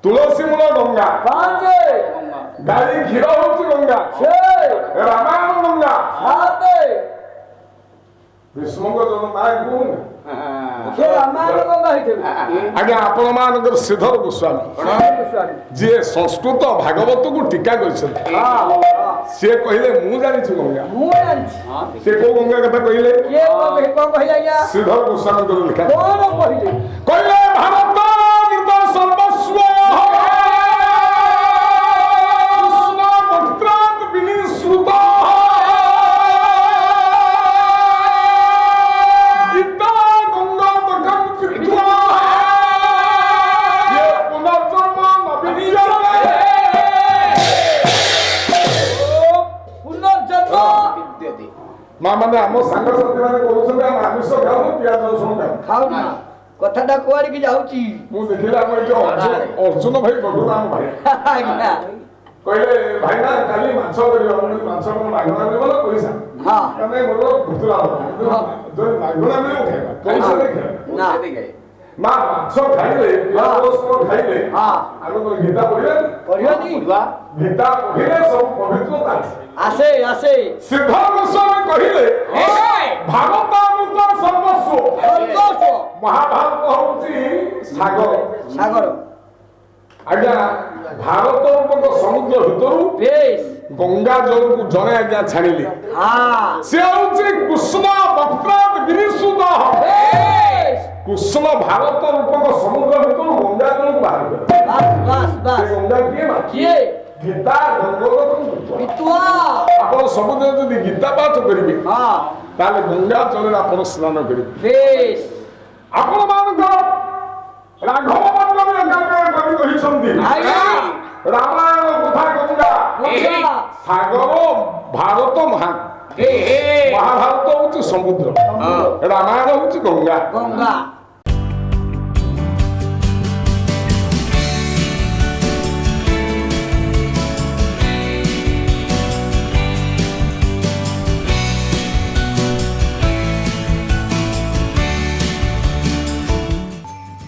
ତୁଳସୀ ମୂଳ ଗଙ୍ଗା ପାଞ୍ଚ ଗାଈ କ୍ଷୀର ହଉଛି ଗଙ୍ଗା ଛଅ ରାମାୟଣ ଗଙ୍ଗା ସାତ ଭୀଷ୍ମଙ୍କ ଜନ୍ମ ମା କୁହନ୍ତି ସେ ରାମାୟଣ ଗଙ୍ଗା ହେଇଥିବେ ଆଜ୍ଞା ଆପଣ ମାନଙ୍କର ଶ୍ରୀଧର ଗୋସ୍ୱାମୀ ଯିଏ ସଂସ୍କୃତ ଭାଗବତକୁ ଟୀକା କରିଛନ୍ତି ସିଏ କହିଲେ ମୁଁ ଜାଣିଛି ଗଙ୍ଗା ମୁଁ ଜାଣିଛି ସେ କୋଉ ଗଙ୍ଗା କଥା କହିଲେ କିଏ କଣ କହିଲେ ଆଜ୍ଞା ଶ୍ରୀଧର ଗୋସ୍ୱାମୀଙ୍କର ଲେଖା କଣ କହିଲେ କହିଲେ ଭାରତ ମୃତ ସର୍ବସ୍ୱ କୃଷ୍ଣ ବକ୍ତ୍ରାତ୍ ବିନିଶ୍ରୁତ ଗୀତା ଗଙ୍ଗା ବଗಂ কৃত্বা ये पुनर्जन्म नविद्यते পুনর্জন্ম ବିଦ୍ୟତେ ମା ମାନେ ଆମ ସାଙ୍ଗସାଥି ମାନେ କହୁଛନ୍ତି ଆମେ ଆମିଷ ଖାଉନୁ ପିଆଜ ରସୁଣ ଖାଉ ଖାଉନା କଥାଟା କୁଆଡିକି ଯାଉଛି ମୁଁ ଦେଖିଲି ଆମ ଏଠି ଅର୍ଜୁନ ଭାଇ ଗଢୁନା ଆମ ଭାଇ ଆଜ୍ଞା କହିଲେ ଭାଇନା କାଲି ମାଛ କରିବା ମାଛ କଣ ମାଗଣା ମିଳିବ ନା ପଇସା ହଁ ମାନେ ମୋର ଭୁତୁରା ଯଦି ମାଗଣା ମିଳିବ ଖାଇବା ପଇସା ଦେଇ ଖାଇବା ନା ମା ମାଛ ଖାଇଲେ ପିଆଜ ରସୁଣ ଖାଇଲେ ହଁ ଆଗ ତ ଗୀତା ପଢିବାନି ପଢିବନି ଗୀତା ପଢିଲେ ସବୁ ପବିତ୍ରତା ଆସେ ଆସେ ସିଦ୍ଧ ଗୋସ୍ୱାମୀ କହିଲେ ଭାରତାମୃତ ସର୍ବସ୍ୱ ସନ୍ତୋଷ ମହାଭାରତ ହଉଛି ସାଗର ସାଗର ଆଜ୍ଞା ଭାରତ ରୂପକ ସମୁଦ୍ର ଭିତରୁ ବେଶ ଗଙ୍ଗା ଜଳକୁ ଜଣେ ଆଜ୍ଞା ଛାଣିଲେ ହଁ ସେ ହଉଛି କୃଷ୍ଣ ବକ୍ତ୍ରାତ୍ ବିନିଶ୍ରୁତ ବେଶ କୃଷ୍ଣ ଭାରତ ରୂପକ ସମୁଦ୍ର ଭିତରୁ ଗଙ୍ଗା ଜଳକୁ ବାହାର କଲେ ବାସ୍ ବାସ୍ ସେ ବାସ୍ ଗଙ୍ଗା କିଏ ମା କିଏ ଗୀତା ଭଗବତ ବିତୁଆ ଆପଣ ସବୁଦିନ ଯଦି ଗୀତା ପାଠ କରିବେ ହଁ ତାହେଲେ ଗଙ୍ଗା ଜଳରେ ଆପଣ ସ୍ନାନ କରିବେ ବେଶ ଆପଣ ମାନଙ୍କର ରାଘବ ମଣ୍ଡଳ ଏକାକାର କବି କହିଛନ୍ତି ଆଜ୍ଞା ରାମାୟଣ କଥା ଗଙ୍ଗା ଗଙ୍ଗା ସାଗର ଭାରତ ମହାଭାରତ ହଉଛି ସମୁଦ୍ର ରାମାୟଣ ହଉଛି ଗଙ୍ଗା ଗଙ୍ଗା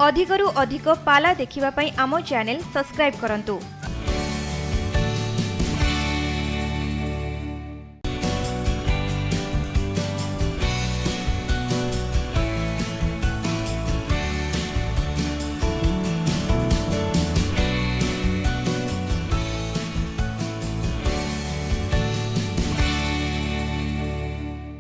ଅଧିକରୁ ଅଧିକ ପାଲା ଦେଖିବା ପାଇଁ ଆମ ଚ୍ୟାନେଲ ସବସ୍କ୍ରାଇବ କରନ୍ତୁ।